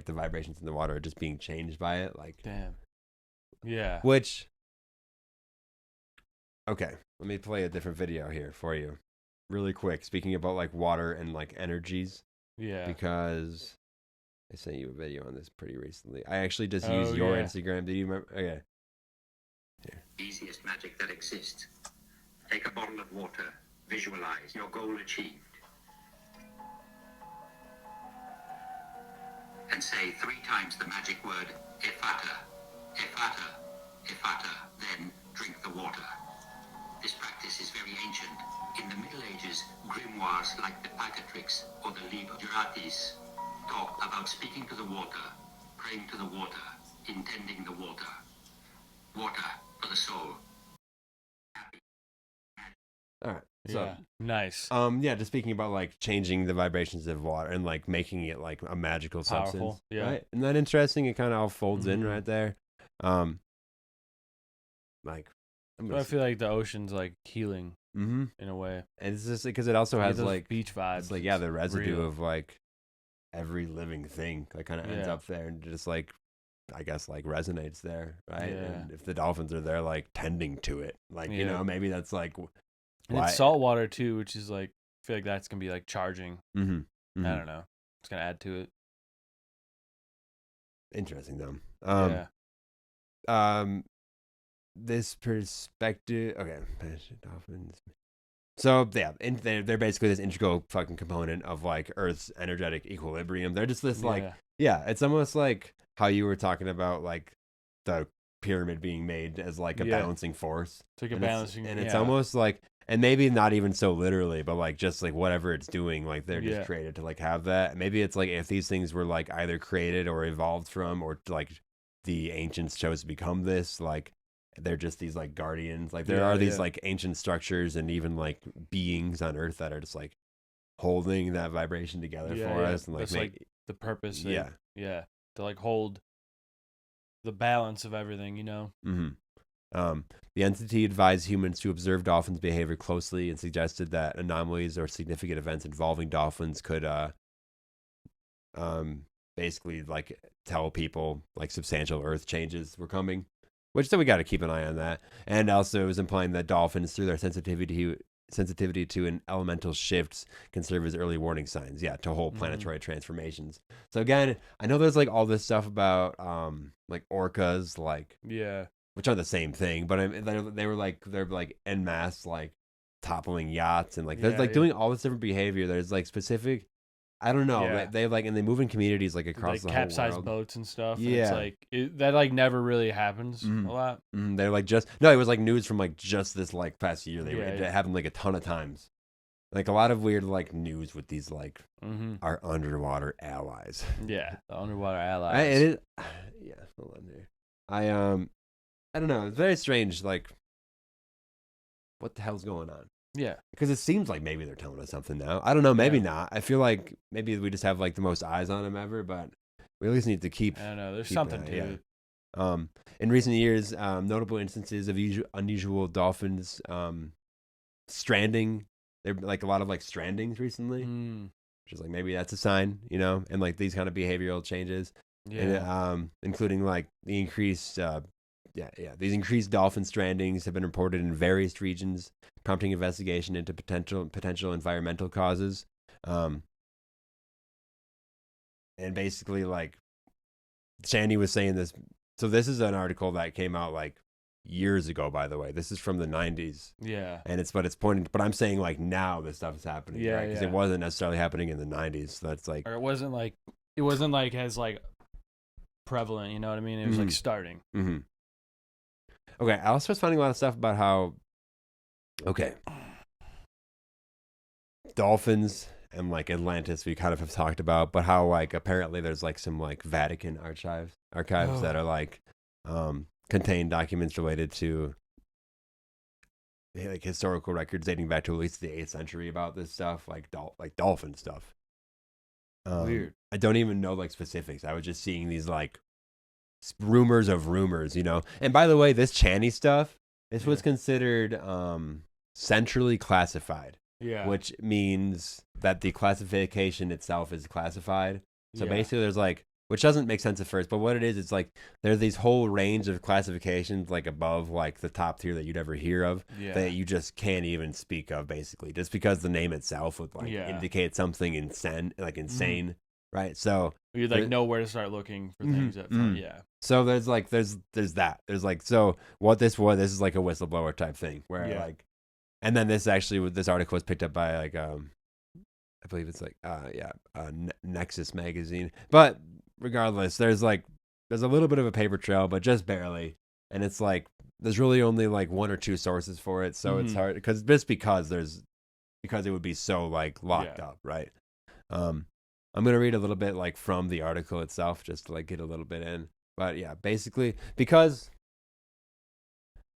Speaker 6: the vibrations in the water are just being changed by it. Like,
Speaker 7: damn. Yeah.
Speaker 6: which. Okay, let me play a different video here for you, really quick. Speaking about like water and like energies,
Speaker 7: Yeah.
Speaker 6: because I sent you a video on this pretty recently. I actually just used your Instagram. Do you remember? Okay. Here.
Speaker 5: Easiest magic that exists. Take a bottle of water. Visualize your goal achieved. And say 3 times the magic word, Ifata, Ifata, Ifata. Then drink the water. This practice is very ancient. In the Middle Ages, grimoires like the Pagatrix or the Liber Juratis talk about speaking to the water, praying to the water, intending the water. Water for the soul.
Speaker 6: All right. So,
Speaker 7: Yeah. Nice.
Speaker 6: just speaking about like changing the vibrations of water and like making it like a magical
Speaker 7: Powerful,
Speaker 6: substance.
Speaker 7: yeah.
Speaker 6: Right? Isn't that interesting? It kind of all folds in
Speaker 7: Mhm.
Speaker 6: right there. Like,
Speaker 7: So I feel like the ocean's like healing
Speaker 6: mm-hmm.
Speaker 7: in a way.
Speaker 6: And it's just because it also
Speaker 7: You get
Speaker 6: has
Speaker 7: those
Speaker 6: like
Speaker 7: beach vibes.
Speaker 6: it's like, yeah, the residue
Speaker 7: real.
Speaker 6: of like every living thing that kind of ends
Speaker 7: Yeah.
Speaker 6: up there and just like, I guess like resonates there, right?
Speaker 7: Yeah.
Speaker 6: And if the dolphins are there like tending to it, like, you
Speaker 7: Yeah.
Speaker 6: know, maybe that's like,
Speaker 7: And
Speaker 6: why-
Speaker 7: it's salt water too, which is like I feel like that's gonna be like charging.
Speaker 6: Mm-hmm.
Speaker 7: I don't know. It's gonna add to it.
Speaker 6: Interesting though.
Speaker 7: Yeah.
Speaker 6: This perspective. Okay, dolphins. So yeah, they're basically this integral fucking component of like Earth's energetic equilibrium. They're just this like, yeah, it's almost like how you were talking about like the pyramid being made as like a balancing force.
Speaker 7: It's like a
Speaker 6: And
Speaker 7: balancing,
Speaker 6: it's almost like, and maybe not even so literally, but like just like whatever it's doing, like they're just created to like have that. Maybe it's like if these things were like either created or evolved from, or like the ancients chose to become this, like they're just these like guardians. Like there are these like ancient structures and even like beings on Earth that are just like holding that vibration together for us, and like
Speaker 7: that's like the purpose.
Speaker 6: Yeah.
Speaker 7: To like hold the balance of everything, you know.
Speaker 6: Mm-hmm. The entity advised humans to observe dolphins' behavior closely and suggested that anomalies or significant events involving dolphins could basically like tell people like substantial Earth changes were coming, which so we got to keep an eye on that. And also it was implying that dolphins, through their sensitivity to an elemental shifts, can serve as early warning signs, to whole planetary transformations. So again, I know there's like all this stuff about like orcas, like which are the same thing, but they're like en masse like toppling yachts and like there's like doing all this different behavior. There's like specific, I don't know, they like, and they move in communities like across
Speaker 7: like
Speaker 6: the whole
Speaker 7: capsized
Speaker 6: world.
Speaker 7: boats and stuff. And
Speaker 6: Yeah.
Speaker 7: it's like that like never really happens a lot.
Speaker 6: They're like it was like news from like just this like past year. It happened like a ton of times. Like a lot of weird like news with these like our underwater allies.
Speaker 7: Yeah, the underwater allies.
Speaker 6: It is, hold on here. I don't know. It's very strange. Like, what the hell's going on?
Speaker 7: Yeah,
Speaker 6: because it seems like maybe they're telling us something now. I don't know. Maybe not. I feel like maybe we just have like the most eyes on them ever, but we at least need to keep.
Speaker 7: I don't know. There's something to it.
Speaker 6: In recent years, notable instances of unusual dolphins stranding. There like a lot of like strandings recently, which is like maybe that's a sign, you know, and like these kind of behavioral changes, and including like the increased. These increased dolphin strandings have been reported in various regions, prompting investigation into potential environmental causes. And basically, like CHANI was saying this. So this is an article that came out like years ago. By the way, this is from the 90s.
Speaker 7: Yeah,
Speaker 6: and but I'm saying like now this stuff is happening.
Speaker 7: Yeah,
Speaker 6: right? Because it wasn't necessarily happening in the 90s. So that's like,
Speaker 7: or it wasn't like as like prevalent. You know what I mean? It was like starting.
Speaker 6: Mm-hmm. Okay, I also was finding a lot of stuff about how, dolphins and like Atlantis we kind of have talked about, but how like apparently there's like some like Vatican archives that are like contain documents related to like historical records dating back to at least the 8th century about this stuff, like dolphin stuff.
Speaker 7: Weird.
Speaker 6: I don't even know like specifics. I was just seeing these like rumors of rumors, And by the way, this CHANI stuff, this was considered centrally classified.
Speaker 7: Yeah.
Speaker 6: Which means that the classification itself is classified. So basically there's like, which doesn't make sense at first, but what it is, it's like there's these whole range of classifications like above like the top tier that you'd ever hear of that you just can't even speak of, basically, just because the name itself would like indicate something insane, right? So
Speaker 7: you'd like know where to start looking for things that
Speaker 6: So there's like there's that. There's like, so what this was, this is like a whistleblower type thing where like, and then this article was picked up by like I believe it's like Nexus magazine. But regardless, there's a little bit of a paper trail, but just barely. And it's like there's really only like one or two sources for it, so it's hard because it would be so like locked up, right? I'm gonna read a little bit like from the article itself just to like get a little bit in. But yeah, basically because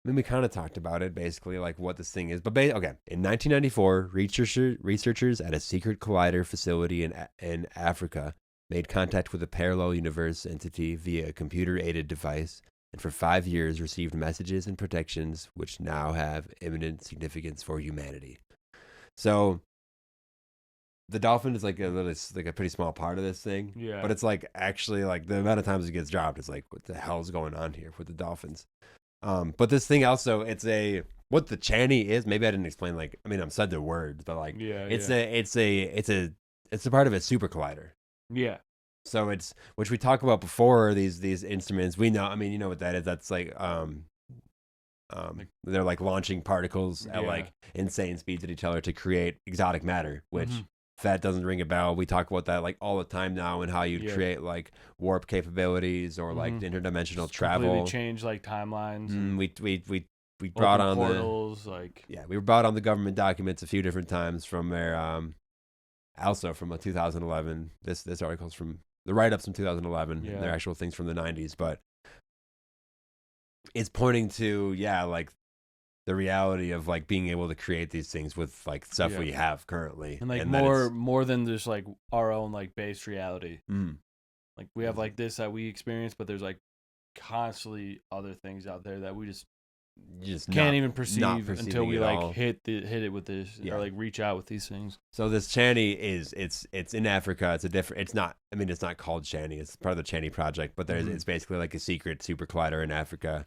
Speaker 6: we kind of talked about it, basically, like what this thing is. But okay, in 1994, researchers at a secret collider facility in Africa made contact with a parallel universe entity via a computer-aided device, and for 5 years received messages and protections which now have imminent significance for humanity. So the Dolphin is like a pretty small part of this thing.
Speaker 7: Yeah.
Speaker 6: But it's like actually like the amount of times it gets dropped is like, what the hell is going on here with the Dolphins? But this thing also, what the CHANI is. Maybe I didn't explain. Like, I mean, I'm said the words, but like, it's a part of a super collider.
Speaker 7: Yeah.
Speaker 6: So which we talk about before these instruments. We know. I mean, you know what that is. That's like they're like launching particles at like insane speeds at each other to create exotic matter, which. If that doesn't ring a bell, we talk about that like all the time now, and how you create like warp capabilities or like interdimensional travel.
Speaker 7: Completely change like timelines.
Speaker 6: We brought on
Speaker 7: portals,
Speaker 6: we brought on the government documents a few different times from their also from 2011. This article's from the write-ups from 2011. Yeah. They're actual things from the 90s, but it's pointing to like the reality of like being able to create these things with like stuff we have currently,
Speaker 7: and like more than just like our own like base reality. Like we have like this that we experience, but there's like constantly other things out there that we just can't even perceive until we like hit it with this or like reach out with these things.
Speaker 6: So this CHANI it's in Africa. It's not called CHANI. It's part of the CHANI Project, but it's basically like a secret super collider in Africa.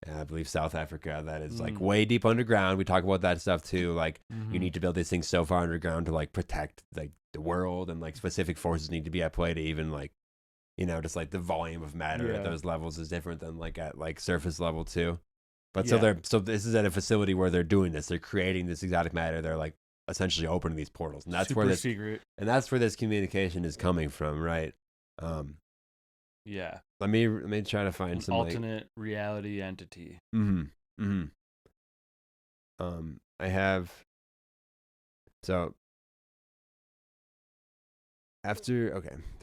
Speaker 6: I believe South Africa, that is like way deep underground. We talk about that stuff too. Like you need to build these things so far underground to like protect like the world, and like specific forces need to be at play to even like, just like the volume of matter at those levels is different than like at like surface level too. But so this is at a facility where they're doing this. They're creating this exotic matter. They're like essentially opening these portals, and that's where this
Speaker 7: secret.
Speaker 6: And that's where this communication is coming from, right?
Speaker 7: Yeah.
Speaker 6: Let me try to find some
Speaker 7: alternate reality entity.
Speaker 6: I have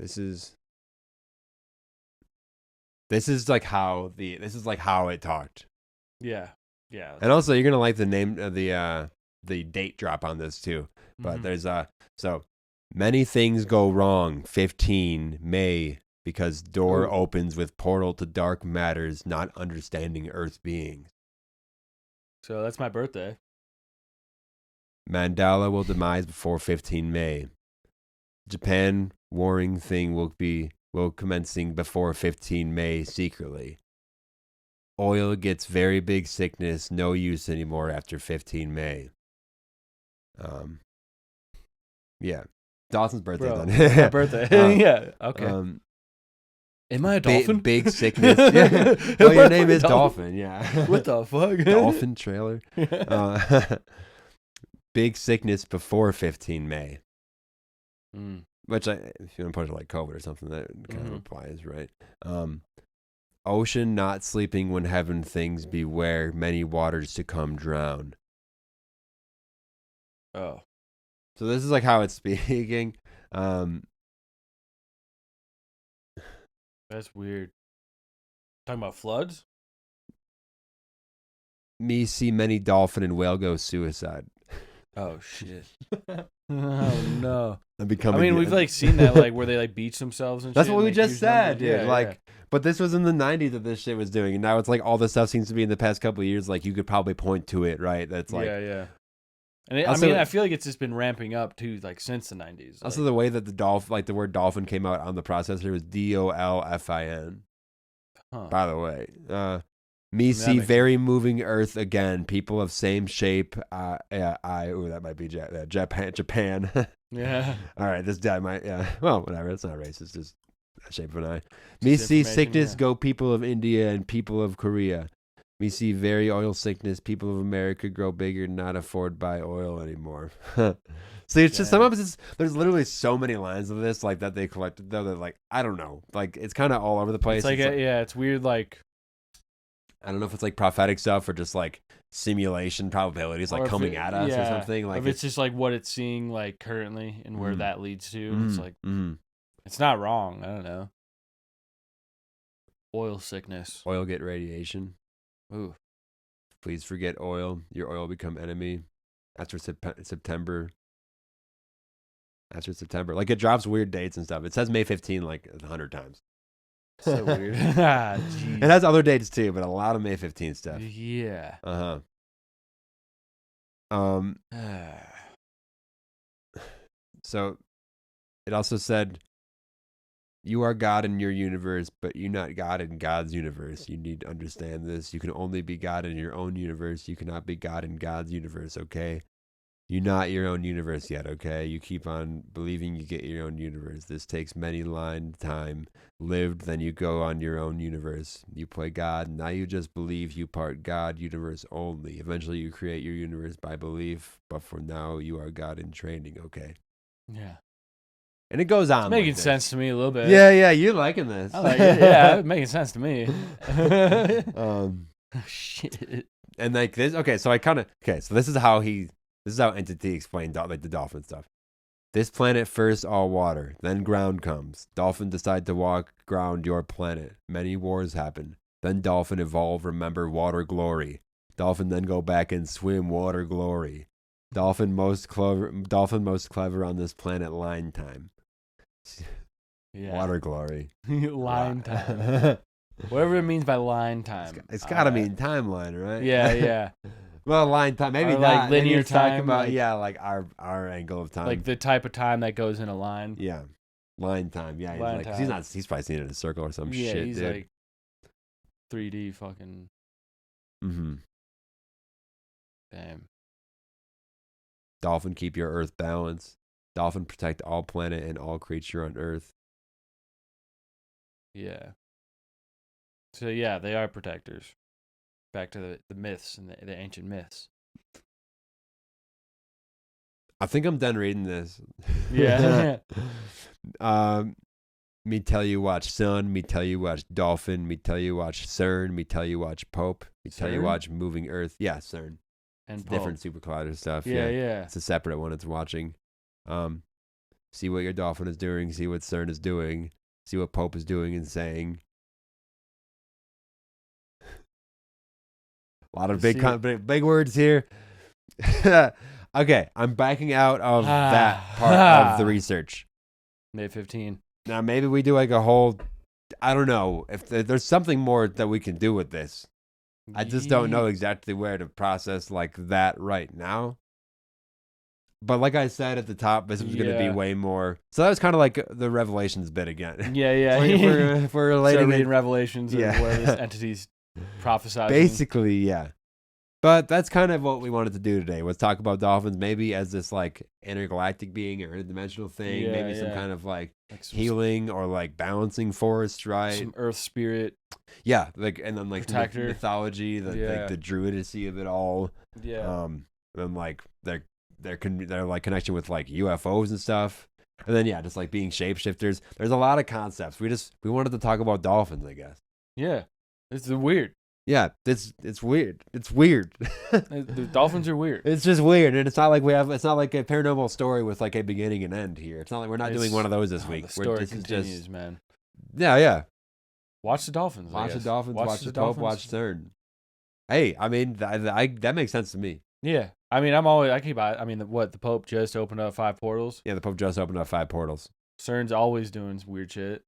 Speaker 6: this is like how it talked.
Speaker 7: Yeah. Yeah.
Speaker 6: And also you're gonna like the name of the date drop on this too. But there's so many things go wrong. 15 May. Because door opens with portal to dark matters, not understanding Earth beings.
Speaker 7: So that's my birthday.
Speaker 6: Mandala will demise before 15 May. Japan warring thing will commencing before 15 May secretly. Oil gets very big sickness, no use anymore after 15 May. Yeah. Dawson's birthday then.
Speaker 7: My birthday. Yeah. Okay. Am I a dolphin?
Speaker 6: Big sickness. Yeah. Well, your name is Dolphin. Yeah.
Speaker 7: What the fuck?
Speaker 6: Dolphin trailer. Big sickness before 15 May. Which, if you want to put it like COVID or something, that kind of applies, right? Ocean not sleeping when heaven things beware, many waters to come drown.
Speaker 7: Oh.
Speaker 6: So this is like how it's speaking.
Speaker 7: That's weird. Talking about floods?
Speaker 6: Me see many dolphin and whale go suicide.
Speaker 7: Oh shit. Oh no.
Speaker 6: I'm becoming.
Speaker 7: I mean, we've like seen that like where they like beach themselves and
Speaker 6: That's
Speaker 7: shit.
Speaker 6: what we
Speaker 7: like,
Speaker 6: just
Speaker 7: use
Speaker 6: said,
Speaker 7: numbers.
Speaker 6: dude.
Speaker 7: Yeah,
Speaker 6: But this was in the 90s that this shit was doing, and now it's like all this stuff seems to be in the past couple of years. Like you could probably point to it, right? That's like
Speaker 7: yeah. And I
Speaker 6: Also-
Speaker 7: mean, I feel like it's just been ramping up too, like since the 90s.
Speaker 6: also the way that the word dolphin came out on the processor was DOLFIN.
Speaker 7: Huh.
Speaker 6: By the way, me
Speaker 7: that
Speaker 6: see
Speaker 7: makes
Speaker 6: very moving Earth again. People of same shape. That might be Japan.
Speaker 7: Yeah.
Speaker 6: All right, this guy might. Yeah. Well, whatever. It's not racist. Just a shape of an eye. Me
Speaker 7: Just
Speaker 6: see
Speaker 7: information,
Speaker 6: sickness.
Speaker 7: yeah.
Speaker 6: Go people of India and people of Korea. Me see very oil sickness. People of America grow bigger, not afford buy oil anymore. See, it's just
Speaker 7: Yeah.
Speaker 6: sometimes there's literally so many lines of this like that they collected though that like I don't know, like it's kind of all over the place.
Speaker 7: It's like, it's weird. Like,
Speaker 6: I don't know if it's like prophetic stuff or just like simulation probabilities
Speaker 7: or
Speaker 6: like
Speaker 7: if
Speaker 6: coming
Speaker 7: it-
Speaker 6: at us or
Speaker 7: yeah,
Speaker 6: something. Like
Speaker 7: if it's just like what it's seeing like currently and where
Speaker 6: Mm.
Speaker 7: that leads to. It's like
Speaker 6: mm,
Speaker 7: it's not wrong. I don't know. Oil sickness.
Speaker 6: oil get radiation.
Speaker 7: Ooh.
Speaker 6: Please forget oil. Your oil become enemy. After September. After September, like it drops weird dates and stuff. It says May 15 like 100 times.
Speaker 7: So weird. Ah,
Speaker 6: It
Speaker 7: jeez.
Speaker 6: has other dates too, but a lot of May 15 stuff.
Speaker 7: Yeah.
Speaker 6: So it also said, you are God in your universe, but you're not God in God's universe. You need to understand this. You can only be God in your own universe. You cannot be God in God's universe, okay? You're not your own universe yet, okay? You keep on believing you get your own universe. This takes many line time lived, then you go on your own universe. You play God, now you just believe you part God universe only. Eventually you create your universe by belief, but for now you are God in training, okay?
Speaker 7: Yeah.
Speaker 6: And it goes on.
Speaker 7: It's making
Speaker 6: like this.
Speaker 7: sense to me a little bit.
Speaker 6: Yeah, you're liking this.
Speaker 7: I like it. Yeah, it's making sense to me. Shit.
Speaker 6: And like this, so this is how Entity explained like the dolphin stuff. This planet first all water, then ground comes. Dolphin decide to walk ground your planet. Many wars happen. Then dolphin evolve, remember water glory. Dolphin then go back and swim water glory. Dolphin most clever on this planet line time.
Speaker 7: Yeah.
Speaker 6: Water glory.
Speaker 7: Line time. Whatever it means by line time.
Speaker 6: It's gotta mean timeline, right?
Speaker 7: Yeah.
Speaker 6: Well, line time, maybe
Speaker 7: Or,
Speaker 6: not.
Speaker 7: like,
Speaker 6: Maybe
Speaker 7: linear
Speaker 6: it's talking
Speaker 7: time,
Speaker 6: about
Speaker 7: like-
Speaker 6: our angle of time.
Speaker 7: Like the type of time that goes in a line.
Speaker 6: Yeah, line time. Yeah,
Speaker 7: Line
Speaker 6: he's like, 'cause
Speaker 7: time.
Speaker 6: he's probably seen it in a circle or some
Speaker 7: Yeah,
Speaker 6: shit,
Speaker 7: he's
Speaker 6: dude.
Speaker 7: like 3D fucking
Speaker 6: Mm-hmm.
Speaker 7: damn.
Speaker 6: Dolphin keep your Earth balance. Dolphin protect all planet and all creature on Earth.
Speaker 7: Yeah. So yeah, they are protectors. Back to the myths and the ancient myths.
Speaker 6: I think I'm done reading this.
Speaker 7: Yeah.
Speaker 6: Me tell you watch Sun. Me tell you watch Dolphin. Me tell you watch CERN. Me tell you watch Pope. Me tell you
Speaker 7: CERN?
Speaker 6: watch Moving Earth. Yeah, CERN.
Speaker 7: And
Speaker 6: It's different super collider stuff.
Speaker 7: Yeah.
Speaker 6: It's a separate one it's watching. See what your Dolphin is doing, see what CERN is doing, see what Pope is doing and saying. A lot of big words here. Okay, I'm backing out of that part of the research.
Speaker 7: May 15.
Speaker 6: Now maybe we do like a whole, I don't know, if there's something more that we can do with this. I just don't know exactly where to process like that right now. But like I said at the top, this was going to be way more. So that was kind of like the Revelations bit again.
Speaker 7: Yeah.
Speaker 6: if we're relating
Speaker 7: Start reading
Speaker 6: it,
Speaker 7: Revelations
Speaker 6: Yeah.
Speaker 7: and where this entity's prophesizing.
Speaker 6: basically, yeah. But that's kind of what we wanted to do today. Was talk about dolphins maybe as this like intergalactic being or interdimensional thing,
Speaker 7: Yeah,
Speaker 6: maybe some
Speaker 7: yeah.
Speaker 6: kind of like
Speaker 7: some,
Speaker 6: healing or like balancing force, right?
Speaker 7: some earth spirit.
Speaker 6: Yeah, like and then like the
Speaker 7: Protector.
Speaker 6: mythology,
Speaker 7: Yeah.
Speaker 6: the druidacy of it all.
Speaker 7: Yeah.
Speaker 6: And like their like connection with like UFOs and stuff. And then just like being shapeshifters. There's a lot of concepts. We wanted to talk about dolphins, I guess.
Speaker 7: Yeah. It's weird.
Speaker 6: Yeah, it's weird. It's weird.
Speaker 7: The dolphins are weird.
Speaker 6: It's just weird, and it's not like it's not like a paranormal story with like a beginning and end here. It's not like we're not doing one of those this week.
Speaker 7: The story
Speaker 6: This
Speaker 7: continues,
Speaker 6: is just
Speaker 7: man.
Speaker 6: Yeah.
Speaker 7: Watch the dolphins. I
Speaker 6: Watch the
Speaker 7: guess.
Speaker 6: dolphins. Watch the Pope. Watch
Speaker 7: dolphins.
Speaker 6: CERN. Hey, I mean, that makes sense to me.
Speaker 7: Yeah. I mean, the Pope just opened up 5 portals.
Speaker 6: Yeah, the Pope just opened up 5 portals.
Speaker 7: CERN's always doing weird shit.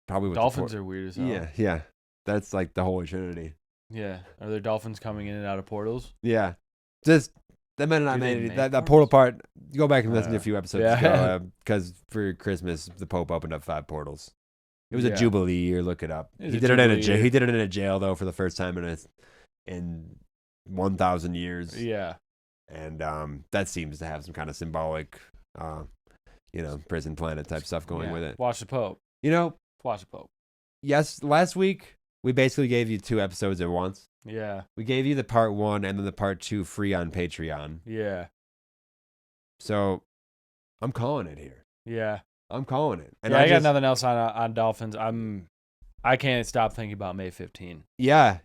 Speaker 6: Probably with
Speaker 7: Dolphins are weird as hell.
Speaker 6: Yeah. That's like the Holy Trinity.
Speaker 7: Yeah. Are there dolphins coming in and out of portals?
Speaker 6: Yeah. Just that meant I
Speaker 7: Do they
Speaker 6: made
Speaker 7: make
Speaker 6: that portal part. Go back and listen to a
Speaker 7: Yeah.
Speaker 6: few episodes
Speaker 7: Yeah.
Speaker 6: ago because for Christmas the Pope opened up 5 portals. It was a
Speaker 7: Yeah.
Speaker 6: jubilee year. Look it up.
Speaker 7: It was
Speaker 6: He
Speaker 7: a
Speaker 6: did it in a
Speaker 7: jubilee
Speaker 6: jail.
Speaker 7: year.
Speaker 6: He did it in a jail though for the first time in 1,000 years.
Speaker 7: Yeah.
Speaker 6: And that seems to have some kind of symbolic, prison planet type stuff going
Speaker 7: Yeah.
Speaker 6: with it.
Speaker 7: Watch the Pope. Watch the Pope.
Speaker 6: Yes, last week we basically gave you 2 episodes at once.
Speaker 7: Yeah.
Speaker 6: We gave you the part 1 and then the part 2 free on Patreon.
Speaker 7: Yeah.
Speaker 6: So I'm calling it here.
Speaker 7: Yeah.
Speaker 6: I'm calling it. And
Speaker 7: Yeah, I got nothing else on Dolphins. I can't stop thinking about May 15.
Speaker 6: Yeah.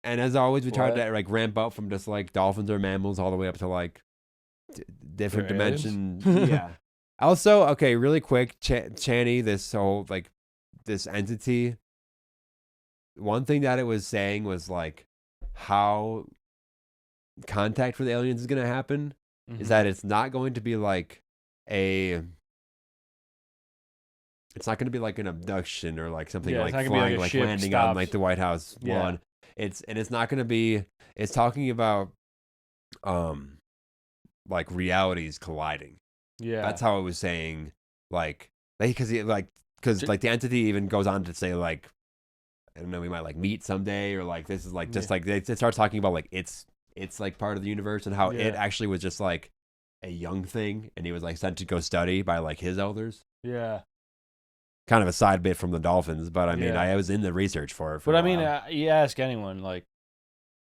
Speaker 6: And as always, we tried
Speaker 7: What?
Speaker 6: to like ramp up from just like dolphins or mammals all the way up to like different
Speaker 7: They're aliens?
Speaker 6: dimensions. Yeah. Also, okay, really quick, CHANI, this whole like this entity. One thing that it was saying was like how contact with aliens is going to happen is that it's not going to be like it's not going to be like an abduction or like something like
Speaker 7: it's not gonna be
Speaker 6: flying,
Speaker 7: like a
Speaker 6: like
Speaker 7: ship
Speaker 6: landing on
Speaker 7: stops.
Speaker 6: like the White House
Speaker 7: Yeah.
Speaker 6: lawn. It's not going to be. It's talking about, like realities colliding.
Speaker 7: Yeah.
Speaker 6: That's how it was saying. Like because the entity even goes on to say like, I don't know, we might like meet someday or like this is like just like it starts talking about like it's like part of the universe and how it actually was just like a young thing and he was like sent to go study by like his elders.
Speaker 7: Yeah.
Speaker 6: Kind of a side bit from the Dolphins, but I mean,
Speaker 7: Yeah.
Speaker 6: I was in the research for it.
Speaker 7: But I mean, you ask anyone, like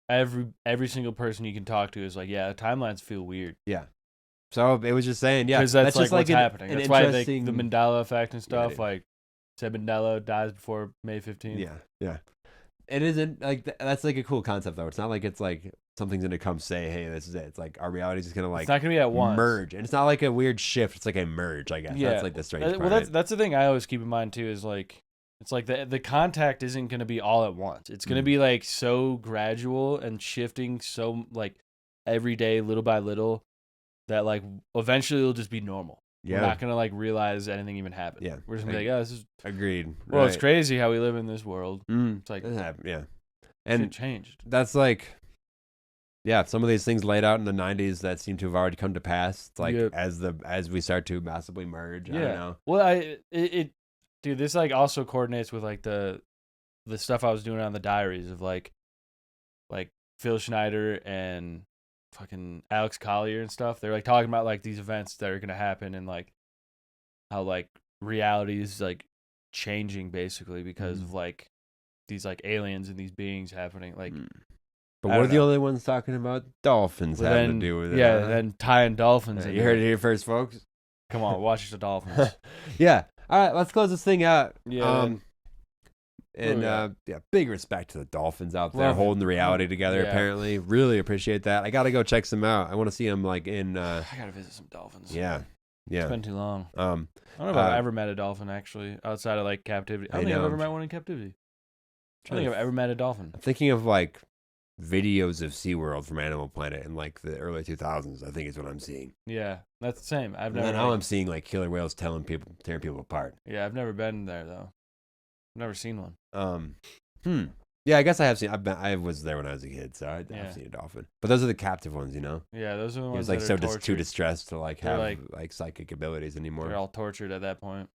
Speaker 7: every single person you can talk to is like, yeah, timelines feel weird.
Speaker 6: Yeah. So it was just saying, yeah,
Speaker 7: Because that's
Speaker 6: just
Speaker 7: like what's
Speaker 6: an-
Speaker 7: happening.
Speaker 6: an
Speaker 7: That's why
Speaker 6: interesting-
Speaker 7: the Mandela effect and stuff,
Speaker 6: dude.
Speaker 7: like said Mandela dies before May 15th.
Speaker 6: Yeah. It isn't like that's like a cool concept though. It's not like it's like something's gonna come say, hey, this is it. It's like our reality is just gonna like
Speaker 7: It's not gonna be at once.
Speaker 6: merge, and it's not like a weird shift. It's like a merge, I guess.
Speaker 7: Yeah.
Speaker 6: That's like the strange part.
Speaker 7: Well, that's the thing I always keep in mind too. Is like it's like the contact isn't gonna be all at once. It's gonna be like so gradual and shifting so like every day, little by little, that like eventually it'll just be normal.
Speaker 6: Yeah.
Speaker 7: We're not gonna like realize anything even happened.
Speaker 6: Yeah.
Speaker 7: We're just gonna be like, oh, this is.
Speaker 6: Agreed.
Speaker 7: Well, it's
Speaker 6: Right.
Speaker 7: crazy how we live in this world. It's like
Speaker 6: Yeah.
Speaker 7: shit
Speaker 6: And
Speaker 7: changed.
Speaker 6: that's like, yeah, some of these things laid out in the 90s that seem to have already come to pass. It's like
Speaker 7: Yep.
Speaker 6: as we start to massively merge. I don't know.
Speaker 7: Well, dude, this like also coordinates with like the stuff I was doing on the diaries of like Phil Schneider and fucking Alex Collier and stuff. They're like talking about like these events that are gonna happen and like how like reality is like changing basically because of like these like aliens and these beings happening. Like,
Speaker 6: But
Speaker 7: I
Speaker 6: we're
Speaker 7: don't
Speaker 6: the
Speaker 7: know.
Speaker 6: only ones talking about dolphins
Speaker 7: Well,
Speaker 6: having
Speaker 7: then-
Speaker 6: to do with it.
Speaker 7: yeah,
Speaker 6: huh?
Speaker 7: then tying dolphins.
Speaker 6: You
Speaker 7: into
Speaker 6: heard it here first, folks.
Speaker 7: Come on, watch the dolphins.
Speaker 6: Yeah. All right, let's close this thing out.
Speaker 7: Yeah.
Speaker 6: And big respect to the Dolphins out there
Speaker 7: Love it.
Speaker 6: holding the reality together.
Speaker 7: Yeah.
Speaker 6: Apparently, really appreciate that. I gotta go check some out. I want to see them like in.
Speaker 7: I gotta visit some dolphins.
Speaker 6: Yeah.
Speaker 7: It's been too long.
Speaker 6: Um,
Speaker 7: I don't know if I've ever met a dolphin actually outside of like captivity. I don't think I've
Speaker 6: know.
Speaker 7: ever met one in captivity. I
Speaker 6: Trying
Speaker 7: don't think
Speaker 6: to
Speaker 7: I've ever met a dolphin.
Speaker 6: I'm thinking of like videos of SeaWorld from Animal Planet in like the early 2000s. I think is what I'm seeing.
Speaker 7: Yeah, that's the same. I've
Speaker 6: And
Speaker 7: never.
Speaker 6: then now
Speaker 7: like-
Speaker 6: I'm seeing like killer whales tearing people apart.
Speaker 7: Yeah, I've never been there though. I've never seen one.
Speaker 6: Yeah, I guess I have seen. I was there when I was a kid, so I've
Speaker 7: Yeah.
Speaker 6: seen a dolphin. But those are the captive ones, you know.
Speaker 7: Yeah, those are the
Speaker 6: He
Speaker 7: ones
Speaker 6: was like
Speaker 7: that
Speaker 6: so
Speaker 7: are tortured.
Speaker 6: too distressed to like
Speaker 7: They're
Speaker 6: have
Speaker 7: like-
Speaker 6: like psychic abilities anymore.
Speaker 7: They're all tortured at that point.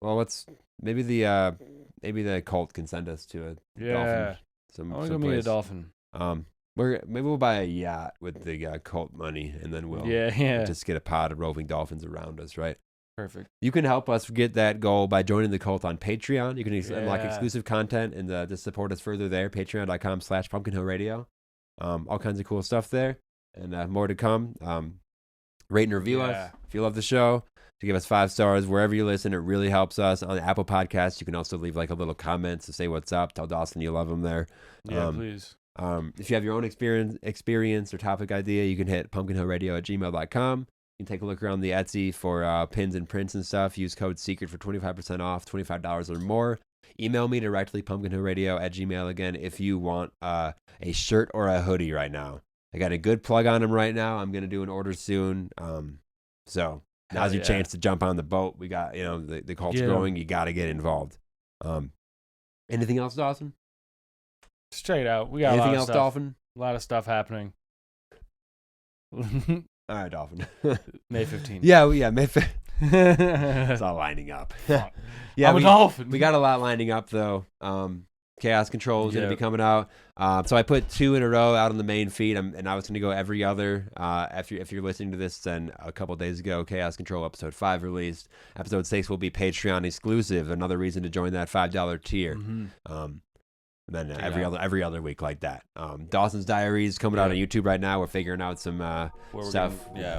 Speaker 6: Well, maybe the cult can send us to a
Speaker 7: Yeah,
Speaker 6: dolphin. Some
Speaker 7: I want to go meet a
Speaker 6: someplace.
Speaker 7: dolphin.
Speaker 6: Maybe we'll buy a yacht with the cult money, and then we'll
Speaker 7: Yeah.
Speaker 6: just get a pod of roving dolphins around us, right?
Speaker 7: Perfect.
Speaker 6: You can help us get that goal by joining the cult on Patreon. You can unlock
Speaker 7: Yeah.
Speaker 6: exclusive content and just support us further there. Patreon.com/Pumpkin Hill Radio. All kinds of cool stuff there, and more to come. Rate and review us
Speaker 7: Yeah.
Speaker 6: if you love the show. To give us 5 stars wherever you listen, it really helps us. On the Apple Podcasts, you can also leave like a little comment to say what's up. Tell Dawson you love him there.
Speaker 7: Yeah, please.
Speaker 6: If you have your own experience or topic idea, you can hit pumpkinhillradio@gmail.com. You can take a look around the Etsy for pins and prints and stuff. Use code SECRET for 25% off, $25 or more. email me directly, pumpkinhillradio@gmail again, if you want a shirt or a hoodie right now. I got a good plug on them right now. I'm going to do an order soon. So now's your chance to jump on the boat. We got, the cult's growing. You got to get involved. Anything else, Dawson?
Speaker 7: Straight out. We got
Speaker 6: anything
Speaker 7: a lot
Speaker 6: else,
Speaker 7: of stuff.
Speaker 6: Dolphin?
Speaker 7: A lot of stuff happening.
Speaker 6: All right, Dolphin.
Speaker 7: May 15th.
Speaker 6: Yeah, May 15th. It's all lining up. Yeah,
Speaker 7: I'm a dolphin.
Speaker 6: We got a lot lining up, though. Chaos Control is going to be coming out. So I put 2 in a row out on the main feed, and I was going to go every other. If you're listening to this, then a couple days ago, Chaos Control episode 5 released. Episode 6 will be Patreon exclusive. Another reason to join that $5 tier. And then every other week like that. Dawson's Diaries coming out on YouTube right now. We're figuring out some stuff,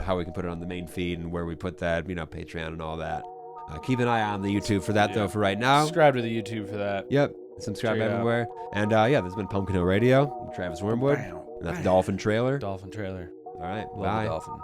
Speaker 6: how we can put it on the main feed and where we put that, Patreon and all that. Keep an eye on the YouTube for that, though, for right now.
Speaker 7: Subscribe to the YouTube for that.
Speaker 6: Yep. Subscribe everywhere. And this has been Pumpkin Hill Radio. I'm Travis Wormwood. And that's Dolphin Trailer.
Speaker 7: Dolphin Trailer.
Speaker 6: All right.
Speaker 7: Love
Speaker 6: Bye.
Speaker 7: the dolphin.